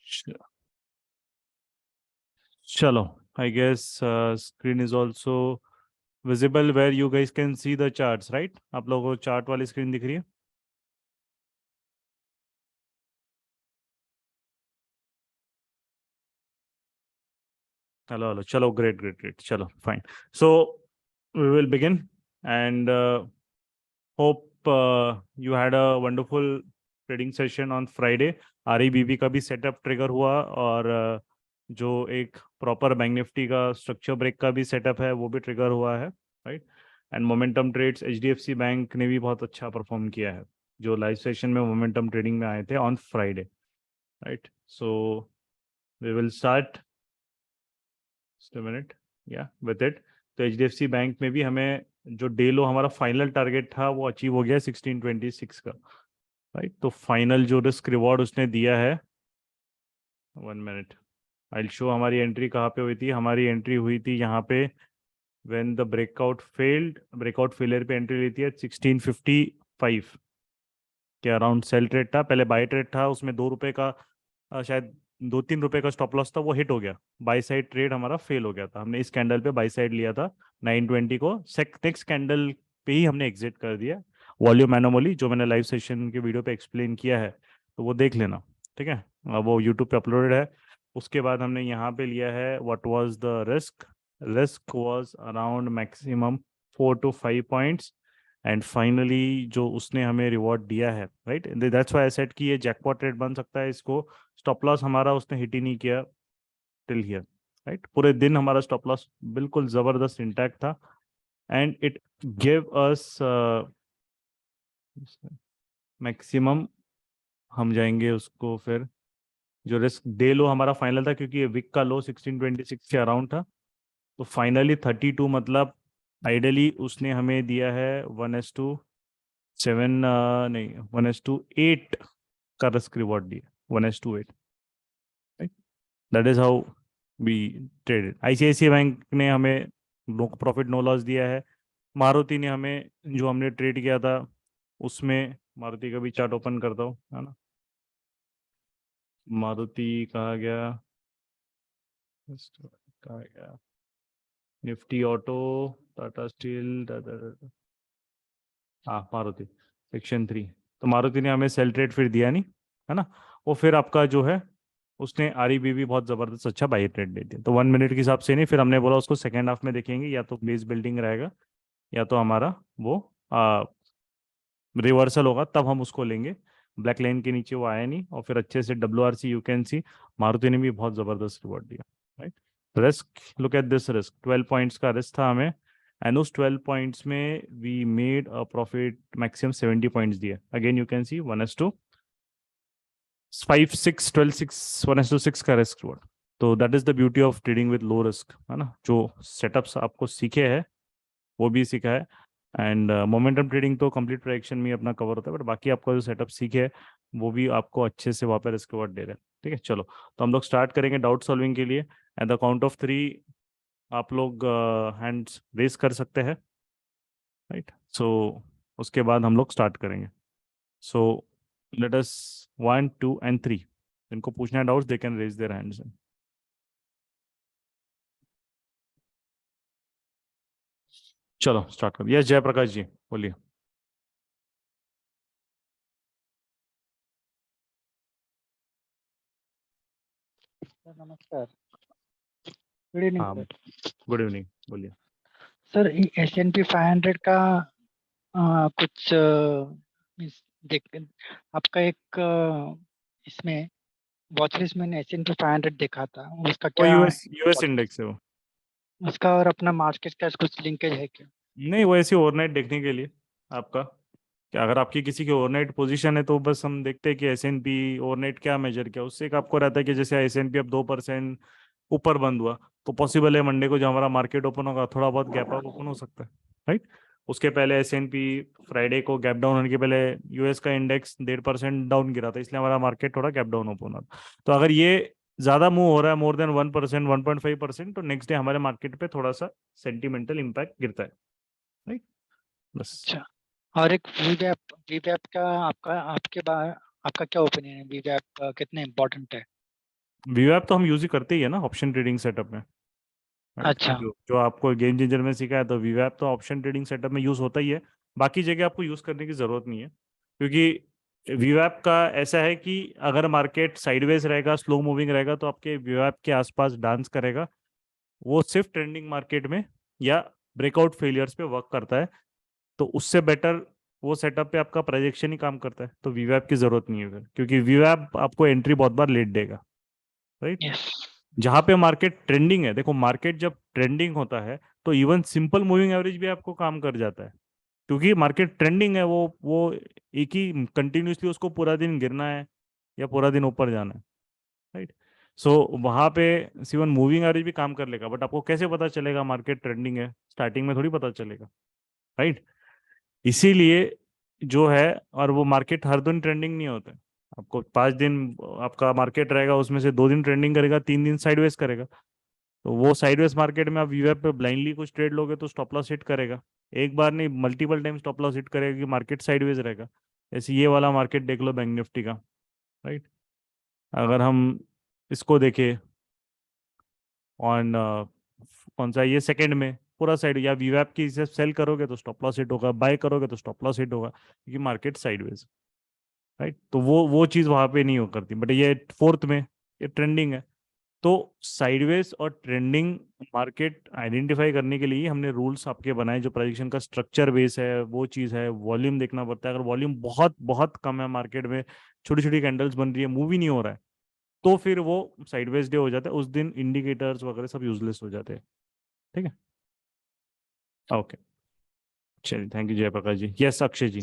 Ch- Chalo, I guess screen is also visible where you guys can see the charts, right? आप लोगों को chart वाली screen दिख रही है? Hello. Chalo, great. Chalo, fine. So we will begin and hope you had a wonderful trading session on Friday. REBB का भी setup trigger हुआ और जो एक प्रॉपर बैंक निफ्टी का स्ट्रक्चर ब्रेक का भी सेटअप है वो भी ट्रिगर हुआ है, right? And momentum trades HDFC bank ने भी बहुत अच्छा परफॉर्म किया है जो लाइव सेशन में मोमेंटम ट्रेडिंग में आए थे on Friday, right? So we will start just a minute या विद इट। तो HDFC बैंक में भी हमें जो डे लो हमारा फाइनल टारगेट था वो अचीव हो गया 1626 का, राइट? तो फाइनल जो रिस्क रिवॉर्ड उसने दिया है, 1 मिनट आई शो हमारी एंट्री कहाँ पे हुई थी। हमारी एंट्री हुई थी यहाँ पे व्हेन द ब्रेकआउट फेलियर पे एंट्री ली थी 1655 के अराउंड। सेल ट्रेड था, पहले बाय ट्रेड था, उसमें 2 रुपए का शायद 2-3 रुपए का स्टॉप लॉस था, वो हिट हो गया। बाय साइड ट्रेड हमारा फेल हो गया था, हमने इस कैंडल पे बाय साइड लिया था 920 को। नेक्स्ट कैंडल पे ही हमने एग्जिट कर दिया। वॉल्यूम एनोमली जो मैंने लाइव सेशन के वीडियो पे एक्सप्लेन किया है तो वो देख लेना, ठीक है? वो यूट्यूब पे अपलोडेड है। उसके बाद हमने यहाँ पे लिया है what was the risk was around maximum 4 to 5 points and finally जो उसने हमें रिवॉर्ड दिया है, right? That's why I said कि ये जैकपॉट रेट बन सकता है। इसको स्टॉप लॉस हमारा उसने हिट ही नहीं किया टिल हियर, राइट? पूरे दिन हमारा स्टॉप लॉस बिल्कुल जबरदस्त इंटैक्ट था and it give us maximum. हम जाएंगे उसको फिर, जो रिस्क डे लो हमारा फाइनल था क्योंकि ये विक का लो 1626 के अराउंड था, तो फाइनली 32 मतलब आइडियली उसने हमें दिया है 1:7 नहीं 1:8 का रिस्क रिवॉर्ड दिया, 1:8, right? That is how we traded. ICICI bank ने हमें नो प्रॉफिट नो लॉस दिया है। मारुति ने हमें, जो हमने ट्रेड किया था उसमें, मारुति का भी चार्ट ओपन करता हूँ, है ना? मारुति कहा गया, कहा गया निफ्टी ऑटो, टाटा स्टील, हाँ मारुति सेक्शन 3। तो मारुति ने हमें सेल ट्रेड फिर दिया नहीं, है ना? वो फिर आपका जो है उसने REBB बहुत ज़बरदस्त अच्छा बाई ट्रेड दे दिया। तो 1 मिनट के हिसाब से नहीं, फिर हमने बोला उसको सेकेंड हाफ में देखेंगे, या तो बेस बिल्डिंग रहेगा या तो हमारा वो रिवर्सल होगा, तब हम उसको लेंगे। ब्लैक लाइन के नीचे वो आया नहीं और फिर अच्छे से WRC you can see Maruti ने भी बहुत ज़बरदस्त रिवॉर्ड दिया, right? Risk, look at this risk, 12 points का रिस्क था हमें एंड उस 12 पॉइंट्स में we made a profit maximum 70 points दिए। अगेन यू कैन सी 1:5 6 12 6 1:6 का रिस्क रिवॉर्ड। तो that is the beauty of trading with low risk, है ना? जो सेटअप्स आपको सीखे हैं वो भी सीखा है एंड मोमेंटम ट्रेडिंग तो कंप्लीट प्रेडिक्शन में अपना कवर होता है, बट बाकी आपका जो सेटअप सीखे है वो भी आपको अच्छे से वहाँ पर रिस्क रिवॉर्ड दे रहे हैं, ठीक है? चलो, तो हम लोग स्टार्ट करेंगे डाउट सॉल्विंग के लिए। एट द काउंट ऑफ 3 आप लोग हैंड्स रेस कर सकते हैं, राइट? सो उसके बाद हम लोग स्टार्ट करेंगे। सो लेट अस 1 2 एंड 3, जिनको पूछना है doubts they can raise their hands. चलो स्टार्ट कर। यस जयप्रकाश जी बोलिए। सर नमस्कार। गुड इवनिंग हाँ, सर। गुड इवनिंग, बोलिए। सर S&P 500 का कुछ देख आपका एक इसमें वॉच लिस्ट में S&P 500 देखा था, उसका वो क्या यूएस इंडेक्स है वो। उसका और अपना मार्केट का कुछ लिंकेज है क्या? नहीं, वो ऐसे ओवरनाइट देखने के लिए आपका, कि अगर आपकी किसी की ओवरनाइट पोजीशन है तो बस हम देखते हैं कि S&P ओवरनाइट क्या मेजर किया, उससे एक आपको रहता है कि जैसे S&P अब 2% ऊपर बंद हुआ तो पॉसिबल है मंडे को जो हमारा मार्केट ओपन होगा थोड़ा बहुत गैप अप ओपन हो सकता है, राइट? उसके पहले S&P फ्राइडे को गैप डाउन होने के पहले यूएस का इंडेक्स 1.5% डाउन गिरा था, इसलिए हमारा मार्केट थोड़ा गैप डाउन ओपन हुआ। तो अगर ये ज्यादा मूव हो रहा है मोर देन 1% 1.5%, तो नेक्स्ट डे हमारे मार्केट पे थोड़ा सा सेंटिमेंटल इम्पैक्ट गिरता है, राइट? बस। अच्छा, और एक वीवैप का आपका क्या ओपिनियन है? वीवैप कितना इम्पोर्टेंट है? वीवैप तो हम यूज ही करते ही है ना ऑप्शन ट्रेडिंग सेटअप में, राइट? अच्छा। जो जो आपको गेम चेंजर में सीखा है तो वीवैप तो ऑप्शन ट्रेडिंग सेटअप में यूज होता ही है। बाकी जगह आपको यूज करने की जरूरत नहीं है, क्योंकि वीवैप का ऐसा है कि अगर मार्केट साइडवेज रहेगा, स्लो मूविंग रहेगा, तो आपके वीवैप के आसपास डांस करेगा। वो सिर्फ ट्रेंडिंग मार्केट में या ब्रेकआउट फेलियर्स पे वर्क करता है। तो उससे बेटर वो सेटअप पे आपका प्रोजेक्शन ही काम करता है, तो वीवैप की जरूरत नहीं है फिर, क्योंकि वीवैप आपको एंट्री बहुत बार लेट देगा, राइट? यस। जहां पे मार्केट ट्रेंडिंग है, देखो मार्केट जब ट्रेंडिंग होता है तो इवन सिंपल मूविंग एवरेज भी आपको काम कर जाता है, क्योंकि मार्केट ट्रेंडिंग है। वो एक ही कंटिन्यूसली उसको पूरा दिन गिरना है या पूरा दिन ऊपर जाना है, राइट? सो वहां पे इवन मूविंग एवरेज भी काम कर लेगा, बट आपको कैसे पता चलेगा मार्केट ट्रेंडिंग है? स्टार्टिंग में थोड़ी पता चलेगा, राइट? इसीलिए जो है, और वो मार्केट हर दिन ट्रेंडिंग नहीं होता है। आपको 5 दिन आपका मार्केट रहेगा, उसमें से 2 दिन ट्रेंडिंग करेगा, 3 दिन साइडवेज करेगा। तो वो साइडवेज मार्केट में आप वीवैप पे ब्लाइंडली कुछ ट्रेड लोगे तो स्टॉप लॉस हिट करेगा। एक बार नहीं, multiple time stop loss hit करेगा कि मार्केट साइडवेज रहेगा। जैसे ये वाला मार्केट देख लो बैंक निफ्टी का, राइट? अगर हम इसको देखें ऑन कौन सा, ये सेकंड में पूरा साइड, या वीवैप की इसे सेल करोगे तो स्टॉप लॉस हिट होगा, बाय करोगे तो स्टॉप लॉस हिट होगा, क्योंकि मार्केट साइडवेज, राइट? तो वो चीज़ वहाँ पे नहीं हो करती, बट ये फोर्थ में ये ट्रेंडिंग है। तो साइडवेज और ट्रेंडिंग मार्केट आइडेंटिफाई करने के लिए ही हमने रूल्स आपके बनाए, जो प्रेडिक्शन का स्ट्रक्चर बेस है वो चीज़ है। वॉल्यूम देखना पड़ता है, अगर वॉल्यूम बहुत बहुत कम है मार्केट में, छोटी छोटी कैंडल्स बन रही है, मूव ही नहीं हो रहा है, तो फिर वो साइडवेज डे हो जाता है। उस दिन इंडिकेटर्स वगैरह सब यूजलेस हो जाते हैं, ठीक है? ओके, चलिए, thank you Jayprakash ji. Yes Akshay ji,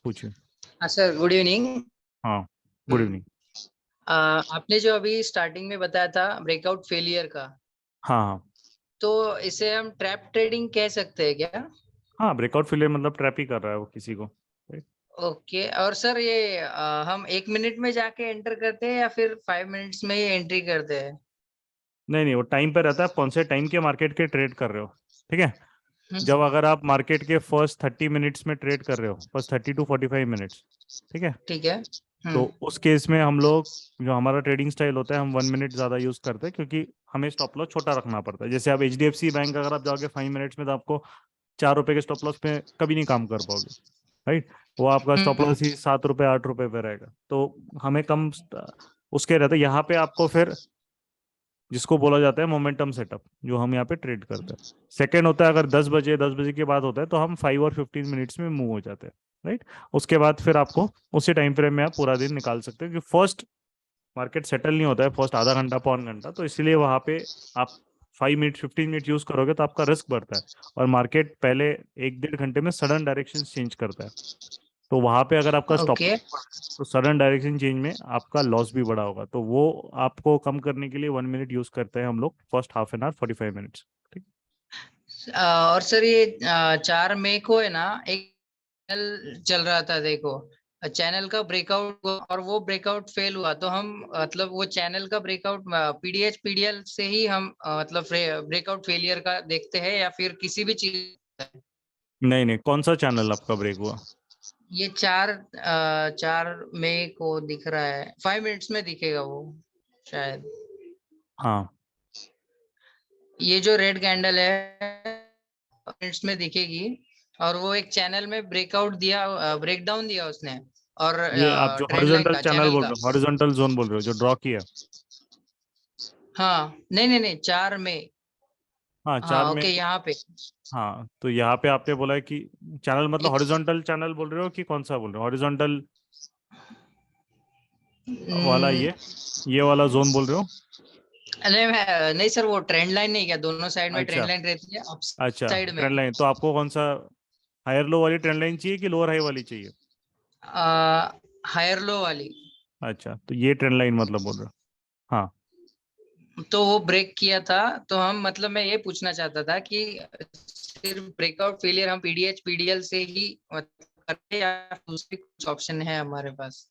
पूछिए। हाँ सर, गुड इवनिंग। हाँ, गुड इवनिंग। आपने जो अभी स्टार्टिंग में बताया था ब्रेकआउट फेलियर का, हाँ हाँ तो इसे हम ट्रैप ट्रेडिंग कह सकते हैं क्या? हाँ, ब्रेकआउट फेलियर मतलब ट्रैप ही कर रहा है वो किसी को, right? ओके। और सर ये हम 1 मिनट में जाके एंटर करते हैं या फिर 5 मिनट्स में ही एंट्री करते हैं? नहीं नहीं, वो टाइम पे रहता है, आप कौन से टाइम के मार्केट के ट्रेड कर रहे हो, ठीक है? जब हम्म, अगर आप मार्केट के फर्स्ट 30 मिनट्स में ट्रेड कर रहे हो, फर्स्ट 30 to 45 मिनट्स, ठीक है, ठीक है। तो उस केस में हम लोग, जो हमारा ट्रेडिंग स्टाइल होता है, हम 1 मिनट ज़्यादा यूज़ करते हैं, क्योंकि हमें स्टॉप लॉस छोटा रखना पड़ता है। जैसे आप HDFC बैंक अगर आप जाओगे 5 मिनट्स में, तो आपको 4 रुपए के स्टॉप लॉस पे कभी नहीं काम कर पाओगे, राइट? वो आपका स्टॉप हम्म, लॉस ही 7 रुपए 8 रुपए पे रहेगा, तो हमें कम उसके रहते हैं। यहाँ पे आपको फिर जिसको बोला जाता है मोमेंटम सेटअप, जो हम यहाँ पे ट्रेड करते हैं, सेकंड होता है अगर 10 बजे के बाद होता है, तो हम 5 और 15 मिनट्स में मूव हो जाते हैं, राइट? उसके बाद फिर आपको उसी टाइम फ्रेम में आप पूरा दिन निकाल सकते हो, क्योंकि फर्स्ट मार्केट सेटल नहीं होता है फर्स्ट आधा घंटा पौन घंटा, तो इसलिए वहाँ पे आप 5 मिनट 15 मिनट यूज करोगे तो आपका रिस्क बढ़ता है, और मार्केट पहले 1 1.5 घंटे में सडन डायरेक्शन चेंज करता है। तो वहां पे अगर आपका स्टॉप ओके। तो सडन डायरेक्शन चेंज में आपका लॉस भी बड़ा होगा, तो वो आपको कम करने के लिए 1 मिनट यूज करते हैं हम लोग, first half an hour 45 minutes, ठीक? और सर ये 4 मई को है ना, एक चैनल चल रहा था, देखो चैनल का ब्रेकआउट हुआ और वो ब्रेकआउट फेल हुआ, तो हम मतलब वो चैनल का ब्रेकआउट पीडीएच पीडीएल से ही हम मतलब ब्रेकआउट फेलियर का देखते हैं या फिर किसी भी चीज? नहीं नहीं, कौन सा चैनल आपका ब्रेक हुआ? ये 4 मई को दिख रहा है, 5 मिनट्स में दिखेगा वो शायद। हाँ, ये जो रेड कैंडल है मिनट्स में दिखेगी, और वो एक चैनल में ब्रेकआउट दिया, ब्रेकडाउन दिया उसने, और ये आप जो ट्रेंड लाइन हॉरिजॉन्टल का, चैनल चैनल बोल का। रहे हो, हॉरिजॉन्टल जोन बोल रहे हो जो ड्रॉ किया? हाँ, नहीं नहीं नहीं, 4 मई। हाँ, चार हाँ में। ओके, यहाँ पे। हाँ, तो यहाँ पे आपने बोला है कि चैनल मतलब एक हॉरिजॉन्टल चैनल बोल रहे हो कि कौन सा बोल रहे हो? हॉरिजॉन्टल वाला, न- ये वाला जोन बोल रहे हो? नहीं सर, वो ट्रेंड लाइन नहीं, क्या दोनों साइड में ट्रेंड अच्छा लाइन रहती है अप अच्छा, साइड में? ट्रेंड लाइन तो आपको कौन सा, हायर लो वाली ट्रेंड लाइन चाहिए कि लोअर हाई वाली चाहिए? हायर लो वाली। अच्छा, तो ये ट्रेंड लाइन मतलब बोल रहे हो? हाँ, तो वो ब्रेक किया था, तो हम मतलब मैं ये पूछना चाहता था कि सिर्फ ब्रेकआउट फेलियर हम पीडीएच पीडीएल से ही मतलब करते हैं या दूसरी कुछ ऑप्शन है हमारे पास?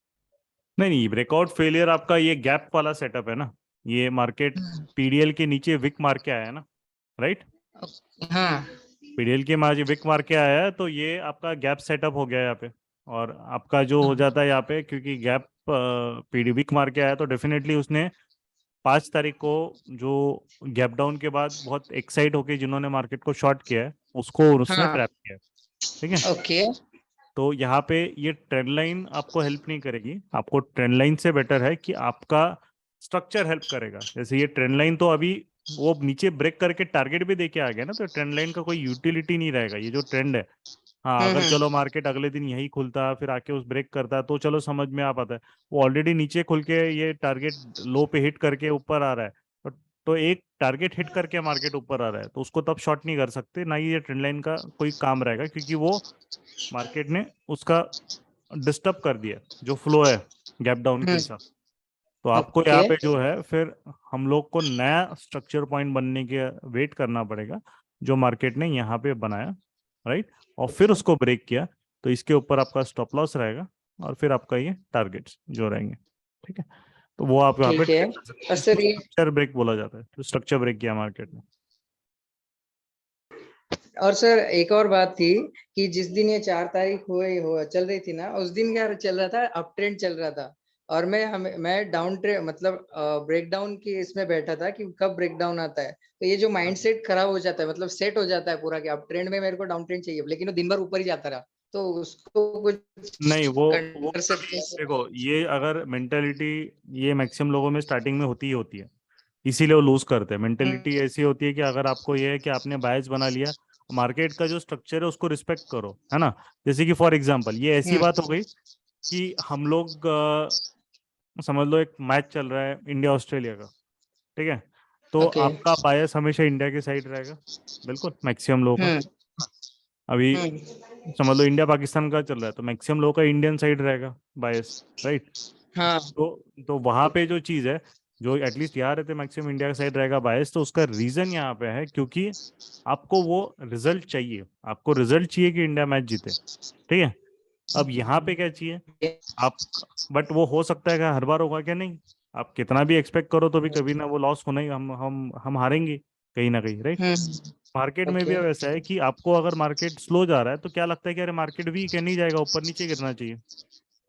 नहीं नहीं, ब्रेकआउट फेलियर आपका ये गैप वाला सेटअप है ना। ये मार्केट हम्म, PDL के नीचे विक मार के आया है ना, राइट? हाँ। PDL के मार्जिन विक मार के आया है, तो ये आपका गैप सेटअप हो गया है यहाँ पे। और आपका जो हो जाता है यहाँ पे, क्योंकि गैप पीडी विक मार के आया, तो डेफिनेटली उसने 5 तारीख को जो गैप डाउन के बाद बहुत एक्साइट होके जिन्होंने मार्केट को शॉर्ट किया है उसको उसने हाँ ट्रैप किया है, ठीक है। ओके तो यहाँ पे ये ट्रेंड लाइन आपको हेल्प नहीं करेगी, आपको ट्रेंड लाइन से बेटर है कि आपका स्ट्रक्चर हेल्प करेगा। जैसे ये ट्रेंड लाइन तो अभी वो नीचे ब्रेक करके टारगेट भी देके आ गया ना, तो ट्रेंड लाइन का कोई यूटिलिटी नहीं रहेगा। ये जो ट्रेंड है, हाँ अगर चलो मार्केट अगले दिन यही खुलता फिर आके उस ब्रेक करता तो चलो समझ में आ पाता है। वो ऑलरेडी नीचे खुल के ये टारगेट लो पे हिट करके ऊपर आ रहा है, तो एक टारगेट हिट करके मार्केट ऊपर आ रहा है तो उसको तब शॉर्ट नहीं कर सकते, ना ही ये ट्रेंड लाइन का कोई काम रहेगा, क्योंकि वो मार्केट ने उसका डिस्टर्ब कर दिया जो फ्लो है गैप डाउन के हिसाब। तो आपको ओके यहाँ पे जो है फिर हम लोग को नया स्ट्रक्चर पॉइंट बनने के वेट करना पड़ेगा जो मार्केट ने यहाँ पे बनाया, राइट, और फिर उसको ब्रेक किया तो इसके ऊपर आपका स्टॉप लॉस रहेगा और फिर आपका ये टारगेट्स जो रहेंगे, ठीक है। तो वो आप यहाँ पे ठीक है। ट्रेड कर सकते और हैं, सर इसको ये स्ट्रक्चर ब्रेक बोला जाता है, तो स्ट्रक्चर ब्रेक किया मार्केट ने। और सर एक और बात थी कि जिस दिन ये 4 तारीख हुए चल रही थी ना, उस दिन क्या चल रहा था, अप ट्रेंड चल रहा था और मैं डाउन ट्रेंड मतलब ब्रेक डाउन की इसमें बैठा था कि कब ब्रेक डाउन आता है। तो ये जो माइंड सेट खराब हो जाता है, मतलब सेट हो जाता है पूरा कि अप ट्रेंड में मेरे को डाउन ट्रेंड चाहिए, लेकिन वो दिन भर ऊपर ही जाता रहा, तो उसको कुछ नहीं वो कर सकते हैं देखो, ये अगर मेंटेलिटी ये मैक्सिमम लोगों में स्टार्टिंग में होती ही होती है, इसीलिए वो लूज करते हैं। मेंटेलिटी ऐसी होती है कि अगर आपको ये है कि आपने बायस बना लिया, मार्केट का जो स्ट्रक्चर है उसको रिस्पेक्ट करो, है ना। जैसे कि फॉर एग्जांपल ये ऐसी बात हो गई कि हम लोग समझ लो एक मैच चल रहा है इंडिया ऑस्ट्रेलिया का, ठीक है, तो ओके आपका बायस हमेशा इंडिया की साइड रहेगा, बिल्कुल मैक्सिमम लोगों का। हम्म अभी हम्म समझ लो इंडिया पाकिस्तान का चल रहा है तो मैक्सिमम लोगों का इंडियन साइड रहेगा बायस, राइट। हाँ तो वहां पे जो चीज है, जो एटलीस्ट यहाँ रहते मैक्सिमम इंडिया का साइड रहेगा बायस, तो उसका रीजन यहाँ पे है क्योंकि आपको वो रिजल्ट चाहिए, आपको रिजल्ट चाहिए कि इंडिया मैच जीते, ठीक है। अब यहाँ पे क्या चाहिए आप, बट वो हो सकता है कि हर बार होगा क्या, नहीं। आप कितना भी एक्सपेक्ट करो तो भी कभी ना वो लॉस होना ही, हम हारेंगे कहीं ना कहीं, राइट। हम्म मार्केट में भी ओके अब ऐसा है कि आपको अगर मार्केट स्लो जा रहा है तो क्या लगता है कि अरे मार्केट वीक है, नहीं जाएगा, ऊपर नीचे गिरना चाहिए,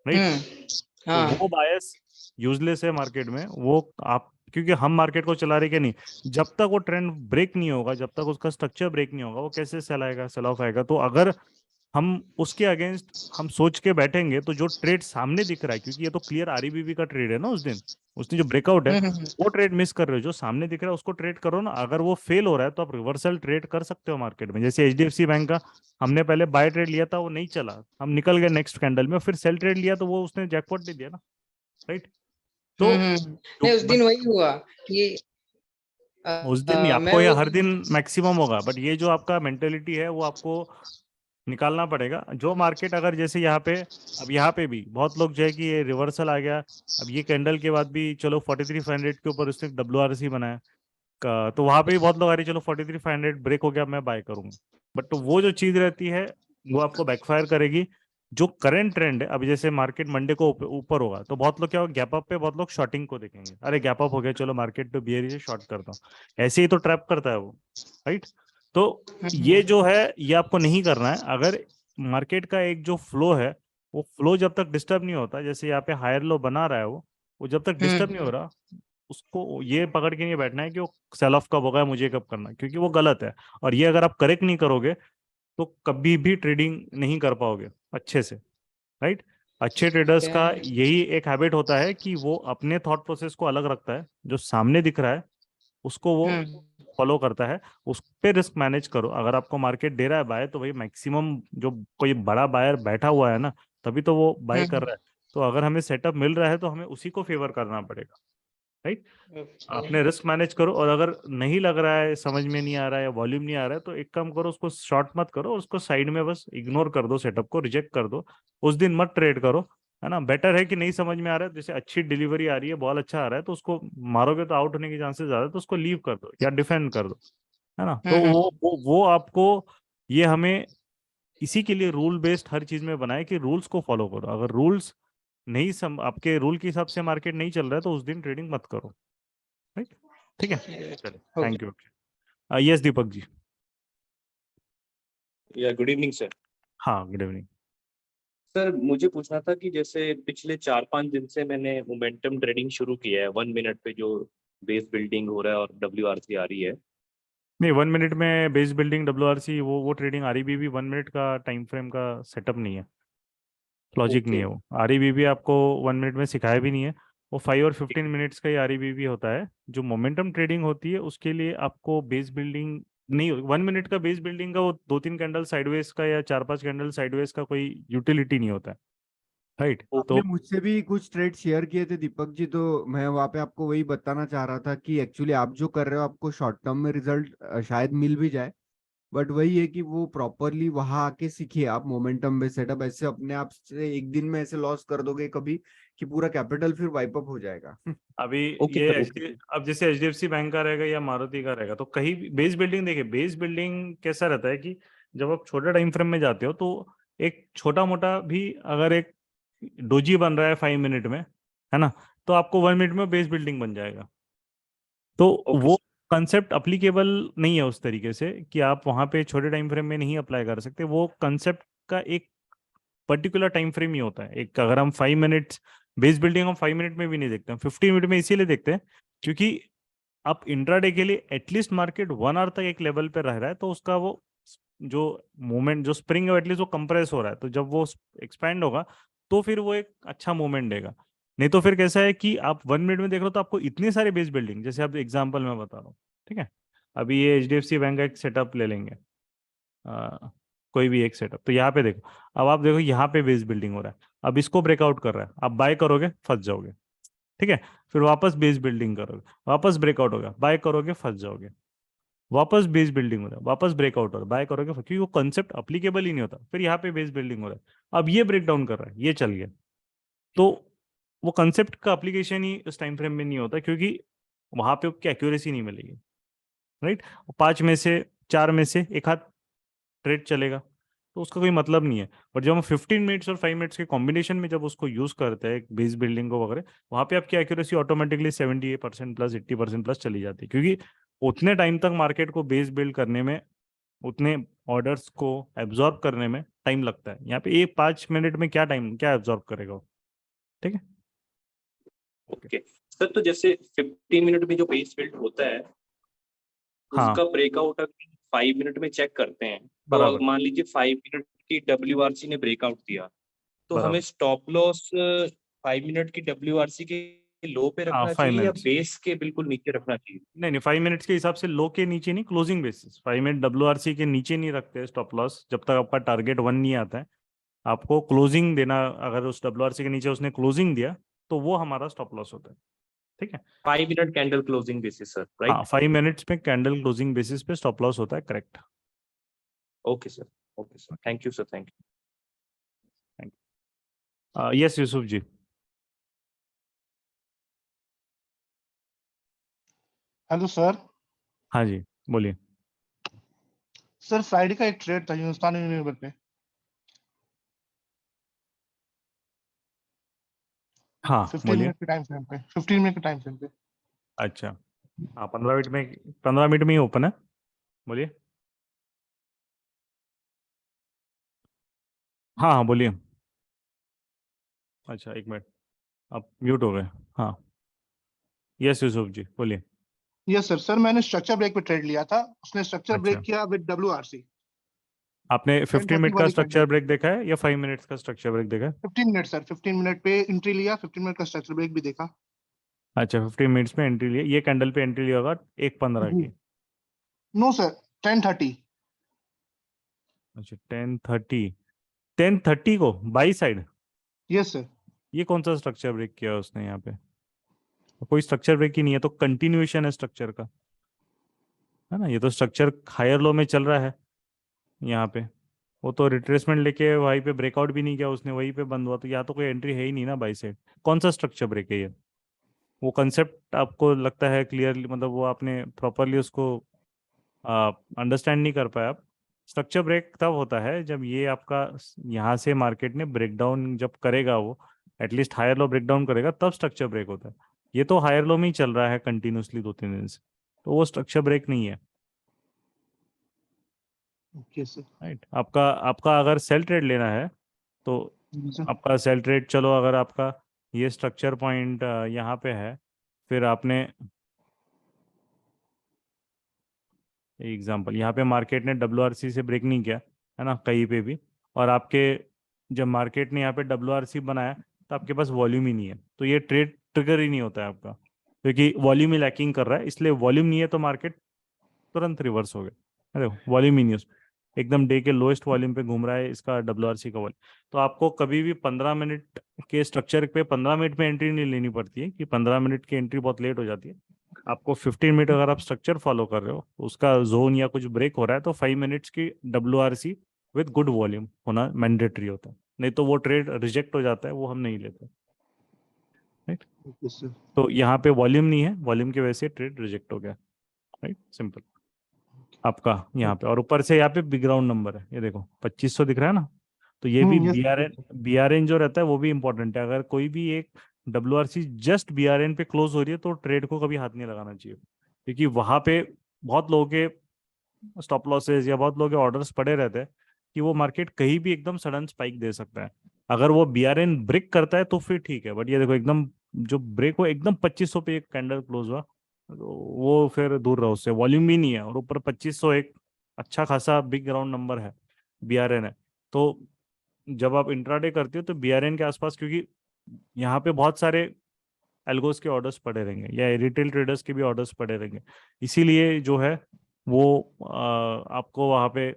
राइट। हम्म तो हाँ वो बायस यूजलेस है मार्केट में, वो आप, क्योंकि हम मार्केट को चला रहे कि नहीं, जब तक वो ट्रेंड ब्रेक नहीं होगा, जब तक उसका स्ट्रक्चर ब्रेक नहीं होगा, वो कैसे सेल आएगा, सेल ऑफ आएगा। तो अगर हम उसके अगेंस्ट हम सोच के बैठेंगे तो जो ट्रेड सामने दिख रहा है, क्योंकि ये तो क्लियर आरईबीबी का ट्रेड है ना, उसने जो ब्रेकआउट है हम्म वो ट्रेड मिस कर रहे हो, जो सामने दिख रहा है उसको ट्रेड करो ना। अगर वो फेल हो रहा है तो आप रिवर्सल ट्रेड कर सकते हो मार्केट में। जैसे एचडीएफसी बैंक का हमने पहले बाय ट्रेड लिया था, वो नहीं चला, हम निकल गए नेक्स्ट कैंडल में, फिर सेल ट्रेड लिया तो वो उसने जैकपॉट दे दिया ना, राइट। तो नहीं उस बट दिन वही हुआ कि उस दिन नहीं, मैं आपको ये वो हर दिन मैक्सिमम होगा, बट ये जो आपका मेंटेलिटी है वो आपको निकालना पड़ेगा। जो मार्केट अगर जैसे यहाँ पे, अब यहाँ पे भी बहुत लोग जो है कि ये रिवर्सल आ गया, अब ये कैंडल के बाद भी चलो 43,500 के ऊपर उसने WRC बनाया तो वहां पे भी बहुत लोग आ रहे चलो 43,500 ब्रेक हो गया मैं बाय करूंगा, बट तो वो जो चीज रहती है वो आपको बैकफायर करेगी। जो करंट ट्रेंड है, अभी जैसे मार्केट मंडे को ऊपर होगा तो बहुत लोग क्या होगा, गैप अप पे बहुत लोग शॉर्टिंग को देखेंगे, अरे गैप अप हो गया चलो मार्केट तो बियरिश है शॉर्ट करता हूँ, ऐसे ही तो ट्रैप करता है वो, राइट। तो ये जो है ये आपको नहीं करना है। अगर मार्केट का एक जो फ्लो है, वो फ्लो जब तक डिस्टर्ब नहीं होता, जैसे यहाँ पे हायर लो बना रहा है वो जब तक डिस्टर्ब नहीं हो रहा, उसको ये पकड़ के नहीं बैठना है कि वो सेल ऑफ कब होगा, मुझे कब करना है, क्योंकि वो गलत है। और ये अगर आप करेक्ट नहीं करोगे तो कभी भी ट्रेडिंग नहीं कर पाओगे अच्छे से, राइट। अच्छे ट्रेडर्स क्या का यही एक हैबिट होता है कि वो अपने थॉट प्रोसेस को अलग रखता है, जो सामने दिख रहा है उसको वो फॉलो करता है, उस पे रिस्क मैनेज करो। अगर आपको मार्केट दे रहा है बाय तो भाई मैक्सिमम जो कोई बड़ा बायर बैठा हुआ है ना, तभी तो वो बाय कर रहा है। तो अगर हमें सेटअप मिल रहा है तो हमें उसी को फेवर करना पड़ेगा, राइट। आपने रिस्क मैनेज करो, और अगर नहीं लग रहा है, समझ में नहीं आ रहा है या वॉल्यूम नहीं आ रहा है तो एक काम करो, उसको शॉर्ट मत करो, उसको साइड में बस इग्नोर कर दो, सेटअप को रिजेक्ट कर दो, उस दिन मत ट्रेड करो, है ना। बेटर है कि नहीं समझ में आ रहा है, जैसे अच्छी डिलीवरी आ रही है, बॉल अच्छा आ रहा है तो उसको मारोगे तो आउट होने के चांसेस ज्यादा है, तो उसको लीव कर दो या डिफेंड कर दो, है ना। तो वो आपको, ये हमें इसी के लिए रूल बेस्ड हर चीज में बनाए कि रूल्स को फॉलो करो। अगर रूल्स नहीं आपके रूल के हिसाब से मार्केट नहीं चल रहा है तो उस दिन ट्रेडिंग मत करो, राइट। ठीक है, चलिए, thank you. Yes Deepak ji. या गुड इवनिंग सर। हाँ, गुड इवनिंग। सर मुझे पूछना था कि जैसे पिछले 4-5 दिन से मैंने मोमेंटम ट्रेडिंग शुरू किया है 1 मिनट पे जो बेस बिल्डिंग हो रहा है और WRC आ रही है। नहीं, 1 मिनट में बेस बिल्डिंग WRC वो ट्रेडिंग REBB 1 मिनट का टाइम फ्रेम का सेटअप नहीं है, लॉजिक नहीं ओके। है वो। REBB आपको 1 मिनट में सिखाया भी नहीं है। वो 5 और 15 मिनट्स का ही REBB होता है। जो मोमेंटम ट्रेडिंग होती है उसके लिए आपको बेस बिल्डिंग नहीं, 1 मिनट का बेस बिल्डिंग का वो 2-3 कैंडल साइडवेज का या 4-5 कैंडल साइडवेज का कोई यूटिलिटी नहीं होता है, राइट? आपने मुझसे भी कुछ ट्रेड शेयर किए थे दीपक जी, तो मैं वहाँ पे आपको वही बताना चाह रहा था कि एक्चुअली आप जो कर रहे हो आपको शॉर्ट टर्म में रिजल्ट शायद मिल भी जाए, बट वही है कि वो प्रॉपरली वहां आके सीखिए आप मोमेंटम बेस्ड सेटअप। ऐसे अपने आप से एक दिन में ऐसे लॉस कर दोगे कभी कि पूरा कैपिटल फिर वाइप अप हो जाएगा। अभी ओके ये सर, अब जैसे HDFC बैंक का रहेगा या मारुति का रहेगा, तो कहीं बेस बिल्डिंग देखिए, बेस बिल्डिंग कैसा रहता है कि जब आप छोटे टाइम फ्रेम में जाते हो तो एक छोटा मोटा भी अगर एक डोजी बन रहा है 5 मिनट में, है ना, तो आपको 1 मिनट में बेस बिल्डिंग बन जाएगा। तो ओके वो कंसेप्ट अप्लीकेबल नहीं है उस तरीके से कि आप वहां पे छोटे टाइम फ्रेम में नहीं अप्लाई कर सकते। वो कंसेप्ट का एक पर्टिकुलर टाइम फ्रेम ही होता है। एक अगर हम 5 मिनट्स बेस बिल्डिंग हम 5 मिनट में भी नहीं देखते, हम 15 मिनट में इसीलिए देखते हैं क्योंकि आप इंट्राडे के लिए एटलीस्ट मार्केट 1 आवर तक एक लेवल पे रह रहा है, तो उसका वो जो मूवमेंट जो स्प्रिंग है एटलीस्ट वो कंप्रेस हो रहा है, तो जब वो एक्सपैंड होगा तो फिर वो एक अच्छा मूवमेंट देगा। नहीं तो फिर कैसा है कि आप 1 मिनट में देख रहे हो तो आपको इतनी सारी बेस बिल्डिंग, जैसे आप एग्जाम्पल मैं बता रहा हूँ, ठीक है? अभी ये HDFC बैंक का एक सेटअप ले लेंगे, कोई भी एक सेटअप, तो यहाँ पे देखो, अब आप देखो यहाँ पे बेस बिल्डिंग हो रहा है, अब इसको ब्रेकआउट कर रहा है, आप बाय करोगे फंस जाओगे, ठीक है? फिर वापस बेस बिल्डिंग करोगे, वापस ब्रेकआउट होगा, बाय करोगे फंस जाओगे, वापस बेस बिल्डिंग हो रहा है, वापस ब्रेकआउट हो रहा है, बाय करोगे क्योंकि वो कंसेप्ट अप्लीकेबल ही नहीं होता। फिर यहाँ पे बेस बिल्डिंग हो रहा है, अब ये ब्रेक डाउन कर रहा है, ये चल गया, तो वो कंसेप्ट का अप्लीकेशन ही उस टाइम फ्रेम में नहीं होता क्योंकि वहां पे आपकी एक्यूरेसी नहीं मिलेगी, राइट? 5 में से 4 में से एक हाथ ट्रेड चलेगा तो उसका कोई मतलब नहीं है। बट जब हम 15 मिनट्स और 5 मिनट्स के कॉम्बिनेशन में जब उसको यूज करते हैं बेस बिल्डिंग को वगैरह, वहां पे आपकी एक्यूरेसी ऑटोमेटिकली 78% प्लस 80% प्लस चली जाती है क्योंकि उतने टाइम तक मार्केट को बेस बिल्ड करने में, उतने ऑर्डर्स को एब्जॉर्ब करने में टाइम लगता है। यहाँ पे 5 मिनट में क्या टाइम क्या एब्जॉर्ब करेगा वो, ठीक है? ओके सर, तो जैसे 15 मिनट में जो बेस बिल्ड होता है हाँ उसका ब्रेकआउट अगर 5 मिनट में चेक करते हैं, तो बराबर मान लीजिए 5 मिनट की WRC ने ब्रेकआउट दिया, तो हमें बराबर। स्टॉप लॉस 5 मिनट की WRC के लो पे हाँ रखना 5 चाहिए या मिनट्स बेस के बिल्कुल नीचे रखना चाहिए? नहीं नहीं, 5 मिनट्स के हिसाब से लो के नीचे नहीं, क्लोजिंग बेसिस 5 मिनट WRC के नीचे नहीं रखते स्टॉप लॉस जब तक आपका टारगेट 1 नहीं आता है। आपको क्लोजिंग देना, अगर उस WRC के नीचे उसने क्लोजिंग दिया तो वो हमारा स्टॉप लॉस होता है, ठीक है? 5 minute candle closing basis sir, हाँ, राइट? 5 मिनट्स में कैंडल क्लोजिंग बेसिस पे स्टॉप लॉस होता है, correct. Okay sir, okay sir, thank you sir, thank you. Yes Yusuf ji. Hello sir. हाँ जी बोलिए। सर फ्राइडे का एक ट्रेड था हिंदुस्तान यूनिलीवर पे, हाँ 15 बोलिए। मिनट के टाइम फ्रेम पे, 15 मिनट के टाइम फ्रेम पे। अच्छा, हाँ 15 मिनट में ही ओपन है, बोलिए। हाँ हाँ बोलिए। अच्छा एक मिनट, आप म्यूट हो गए। हाँ यस यूसुफ जी बोलिए। Yes sir. सर मैंने स्ट्रक्चर ब्रेक पे ट्रेड लिया था, उसने स्ट्रक्चर अच्छा, ब्रेक किया विद WRC। आपने 15 10:30 मिनट का वाली स्ट्रक्चर कैंडल, ब्रेक देखा है या 5 मिनट्स का स्ट्रक्चर ब्रेक देखा है? 15 मिनट सर, 15 मिनट पे एंट्री लिया, 15 मिनट का स्ट्रक्चर ब्रेक भी देखा। अच्छा 15 मिनट्स में एंट्री लिया, ये कैंडल पे एंट्री लिया होगा 1:15 जी। की। No sir, 10:30। अच्छा 10:30 को बाई साइड, यस सर। ये कौन सा स्ट्रक्चर ब्रेक किया उसने यहाँ पे? कोई स्ट्रक्चर ब्रेक ही नहीं है, तो कंटिन्यूएशन है स्ट्रक्चर का, है ना? ये तो स्ट्रक्चर हायर लो में चल रहा है यहाँ पे, वो तो रिट्रेसमेंट लेके वहीं पे ब्रेकआउट भी नहीं किया उसने, वहीं पे बंद हुआ, तो यहाँ तो कोई एंट्री है ही नहीं ना बाई साइड। कौन सा स्ट्रक्चर ब्रेक है ये? वो कंसेप्ट आपको लगता है क्लियरली, मतलब वो आपने प्रॉपरली उसको अंडरस्टैंड नहीं कर पाया आप। स्ट्रक्चर ब्रेक तब होता है जब ये आपका यहाँ से मार्केट ने ब्रेकडाउन जब करेगा, वो एटलीस्ट हायर लो ब्रेकडाउन करेगा, तब स्ट्रक्चर ब्रेक होता है। ये तो हायर लो में ही चल रहा है कंटिन्यूसली 2-3 दिन से, तो वो स्ट्रक्चर ब्रेक नहीं है, ओके सर। राइट? आपका आपका अगर सेल ट्रेड लेना है तो सर आपका सेल ट्रेड, चलो अगर आपका ये स्ट्रक्चर पॉइंट यहाँ पे है, फिर आपने एग्जांपल यहाँ पे मार्केट ने WRC से ब्रेक नहीं किया है ना कहीं पे भी, और आपके जब मार्केट ने यहाँ पे WRC बनाया तो आपके पास वॉल्यूम ही नहीं है, तो ये ट्रेड ट्रिगर ही नहीं होता है आपका, क्योंकि वॉल्यूम ही लैकिंग कर रहा है, इसलिए वॉल्यूम नहीं है तो मार्केट तुरंत रिवर्स हो गया। देखो वॉल्यूम ही नहीं है उसमें, एकदम डे के लोएस्ट वॉल्यूम पे घूम रहा है इसका WRC का वॉल्यूम। तो आपको कभी भी 15 मिनट के स्ट्रक्चर पे 15 मिनट में एंट्री नहीं लेनी पड़ती है कि 15 मिनट की एंट्री बहुत लेट हो जाती है। आपको 15 मिनट अगर आप स्ट्रक्चर फॉलो कर रहे हो, उसका जोन या कुछ ब्रेक हो रहा है तो 5 मिनट्स की WRC विद गुड वॉल्यूम होना मैंडेटरी होता है, नहीं तो वो ट्रेड रिजेक्ट हो जाता है, वो हम नहीं लेते। Right, okay sir. तो यहाँ पे वॉल्यूम नहीं है, वॉल्यूम की वजह से ट्रेड रिजेक्ट हो गया। राइट, सिंपल आपका यहाँ पे, और ऊपर से यहाँ पे बिग ग्राउंड नंबर है, ये देखो 2500 दिख रहा है ना, तो ये भी yes, BRN जो रहता है वो भी इंपॉर्टेंट है। अगर कोई भी एक WRC जस्ट BRN पे क्लोज हो रही है तो ट्रेड को कभी हाथ नहीं लगाना चाहिए, क्योंकि वहां पे बहुत लोगों के स्टॉप लॉसेस या बहुत लोगों के ऑर्डर्स पड़े रहते हैं कि वो मार्केट कहीं भी एकदम सडन स्पाइक दे सकता है। अगर वो BRN ब्रेक करता है तो फिर ठीक है, बट ये देखो एकदम जो ब्रेक हो एकदम 2500 पे एक कैंडल क्लोज हुआ, तो वो फिर दूर रहो उससे, वॉल्यूम भी नहीं है, और ऊपर 2500 एक अच्छा खासा बिग ग्राउंड नंबर है, BRN है। तो जब आप इंट्राडे करते हो तो BRN के आसपास, क्योंकि यहाँ पे बहुत सारे एल्गोस के ऑर्डर्स पड़े रहेंगे या रिटेल ट्रेडर्स के भी ऑर्डर्स पड़े रहेंगे, इसीलिए जो है वो आपको वहाँ पे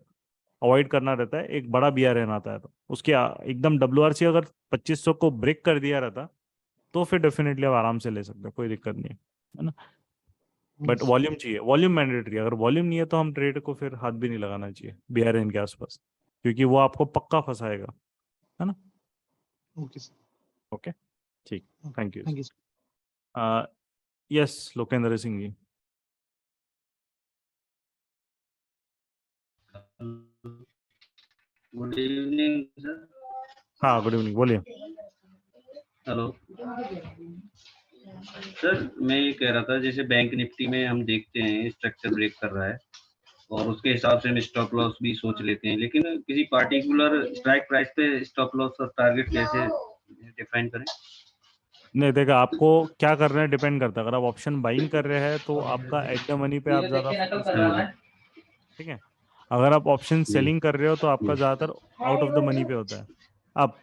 अवॉइड करना रहता है। एक बड़ा BRN आता है तो उसके एकदम WRC अगर 2500 को ब्रेक कर दिया रहता तो फिर डेफिनेटली आप आराम से ले सकते हो, कोई दिक्कत नहीं है ना। बट yes, वॉल्यूम चाहिए, वॉल्यूम मैंडेटरी, अगर वॉल्यूम नहीं है तो हम ट्रेड को फिर हाथ भी नहीं लगाना चाहिए BRN के आसपास, क्योंकि वो आपको पक्का फंसाएगा, है ना। Okay sir. ओके, ठीक, thank you. Thank you. Yes, Lokendra Singh ji. Good evening sir. हाँ, गुड इवनिंग, बोलिए। हेलो सर, मैं ये कह रहा था जैसे बैंक निफ्टी में हम देखते हैं स्ट्रक्चर ब्रेक कर रहा है और उसके हिसाब से हम स्टॉप लॉस भी सोच लेते हैं, लेकिन किसी पार्टिकुलर स्ट्राइक प्राइस पे स्टॉप लॉस और टारगेट कैसे डिफाइन करें? नहीं, देखा आपको क्या करना है डिपेंड करता है। अगर आप ऑप्शन बाइंग कर रहे हैं तो आपका एट द मनी पे आप ज़्यादा फोकस करोगे, ठीक है। अगर आप ऑप्शन सेलिंग कर रहे हो तो आपका ज़्यादातर आउट ऑफ द मनी पे होता है। अब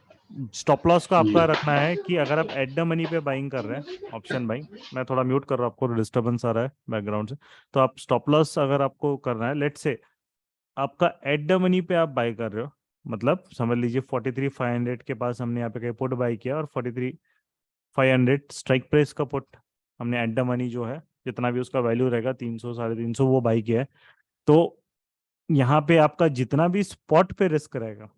स्टॉप लॉस का आपका रखना है कि अगर आप एट द मनी पे बाइंग कर रहे हैं, ऑप्शन बाइंग, मैं थोड़ा म्यूट कर रहा हूँ, आपको डिस्टर्बेंस आ रहा है बैकग्राउंड से, तो आप स्टॉप लॉस अगर आपको करना है, लेट से आपका एट द मनी पे आप बाई कर रहे हो, मतलब समझ लीजिए 43,500 के पास हमने यहाँ पे कहीं पुट बाई किया और 43,500 स्ट्राइक प्राइस का पुट हमने एट द मनी जो है जितना भी उसका वैल्यू रहेगा 300 350 वो बाई किया है। तो यहाँ पे आपका जितना भी स्पॉट पे रिस्क रहेगा,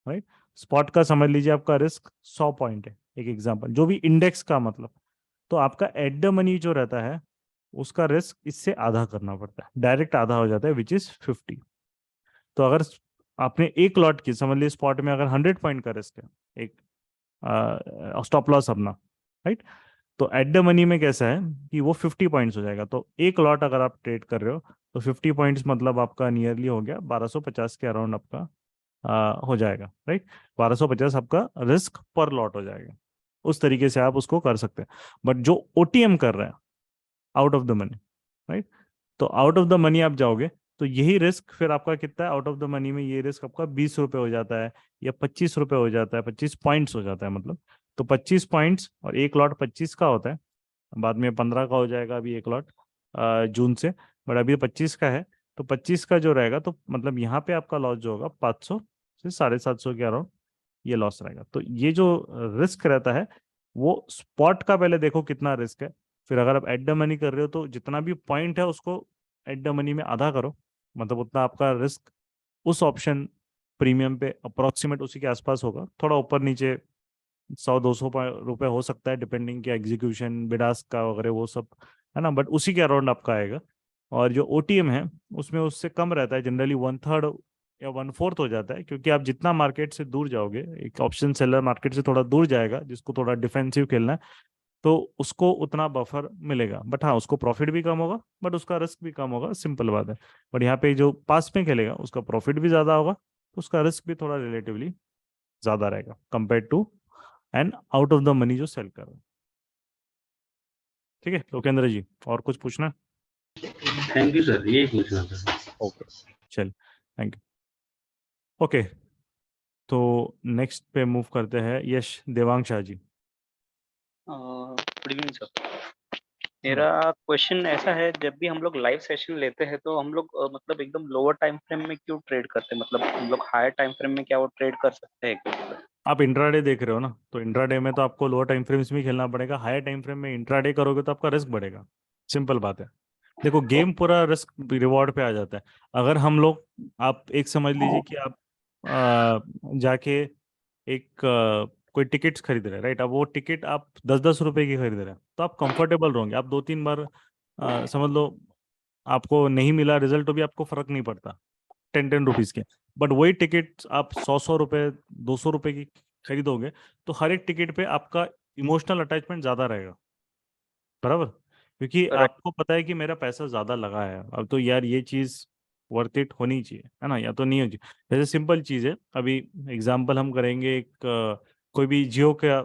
राइट, स्पॉट का समझ लीजिए आपका रिस्क 100 पॉइंट है, एक एग्जांपल, जो भी इंडेक्स का मतलब, तो आपका एट द मनी जो रहता है उसका रिस्क इससे आधा करना पड़ता है, डायरेक्ट आधा हो जाता है, विच इज 50। तो अगर आपने एक लॉट की, समझ लीजिए स्पॉट में अगर 100 पॉइंट का रिस्क है, एक स्टॉप लॉस अपना, राइट, तो एट द मनी में कैसा है कि वो 50 पॉइंट्स हो जाएगा। तो एक लॉट अगर आप ट्रेड कर रहे हो तो 50 पॉइंट्स मतलब आपका नियरली हो गया 1250 के अराउंड आपका हो जाएगा, राइट। 1250 आपका रिस्क पर लॉट हो जाएगा, उस तरीके से आप उसको कर सकते हैं। बट जो OTM कर रहे हैं out of the money, right, तो आउट ऑफ द मनी आप जाओगे तो यही रिस्क फिर आपका कितना है, आउट ऑफ द मनी में ये रिस्क आपका 20 रुपए हो जाता है या 25 रुपए हो जाता है, 25 पॉइंट्स हो जाता है मतलब। तो 25 पॉइंट्स और एक लॉट 25 का होता है, बाद में 15 का हो जाएगा अभी एक लॉट जून से, बट अभी 25 का है। तो 25 का जो रहेगा तो मतलब यहाँ पे आपका लॉस जो होगा 500 से 750 के अराउंड ये लॉस रहेगा। तो ये जो रिस्क रहता है वो स्पॉट का पहले देखो कितना रिस्क है, फिर अगर आप एट द मनी कर रहे हो तो जितना भी पॉइंट है उसको एट द मनी में आधा करो, मतलब उतना आपका रिस्क उस ऑप्शन प्रीमियम पे अप्रोक्सीमेट उसी के आसपास होगा, थोड़ा ऊपर नीचे 100-200 रुपए हो सकता है डिपेंडिंग के एग्जीक्यूशन बिडास का वगैरह वो सब, है ना, बट उसी के अराउंड आपका आएगा। और जो OTM है उसमें उससे कम रहता है, जनरली 1/3 या 1/4 हो जाता है, क्योंकि आप जितना मार्केट से दूर जाओगे, एक ऑप्शन सेलर मार्केट से थोड़ा दूर जाएगा जिसको थोड़ा डिफेंसिव खेलना है, तो उसको उतना बफर मिलेगा, बट हाँ उसको प्रॉफिट भी कम होगा बट उसका रिस्क भी कम होगा, सिंपल बात है। बट यहाँ पे जो पास में खेलेगा उसका प्रॉफिट भी ज्यादा होगा, तो उसका रिस्क भी थोड़ा रिलेटिवली ज्यादा रहेगा compare to and out of the money जो सेल कर रहा है। ठीक है लोकेंद्र जी, और कुछ पूछना है? थैंक यू सर, यही पूछना था। ओके, चल, थैंक यू। ओके, तो नेक्स्ट पे मूव करते हैं Yash Devang Shah ji. Good evening sir. मेरा क्वेश्चन ऐसा है, जब भी हम लोग लाइव सेशन लेते हैं तो हम लोग मतलब एकदम लोअर टाइम फ्रेम में क्यों ट्रेड करते हैं? मतलब हम लोग हायर टाइम फ्रेम में क्या वो ट्रेड कर सकते हैं क्या? आप इंट्राडे देख रहे हो ना, तो इंट्राडे में तो आपको लोअर टाइम फ्रेम्स में खेलना पड़ेगा। हायर टाइम फ्रेम में इंट्राडे करोगे तो आपका रिस्क बढ़ेगा। सिंपल बात है। देखो, गेम पूरा रिस्क रिवॉर्ड पे आ जाता है। अगर हम लोग, आप एक समझ लीजिए कि आप जाके एक कोई टिकट्स खरीद रहे हैं, राइट? अब वो टिकट आप 10-10 रुपए की खरीद रहे हैं, तो आप कंफर्टेबल रहोगे। आप 2-3 बार समझ लो आपको नहीं मिला रिजल्ट, तो भी आपको फर्क नहीं पड़ता 10-10 रुपीज के। बट वही टिकट आप 100-100 रुपए 200 रुपए की खरीदोगे, तो हर एक टिकट पे आपका इमोशनल अटैचमेंट ज्यादा रहेगा, बराबर? क्योंकि Right. आपको पता है कि मेरा पैसा ज्यादा लगा है, अब तो यार ये चीज वर्थ इट होनी चाहिए, है ना? या तो नहीं होनी चाहिए। जैसे सिंपल चीज है, अभी एग्जांपल हम करेंगे एक कोई भी जियो का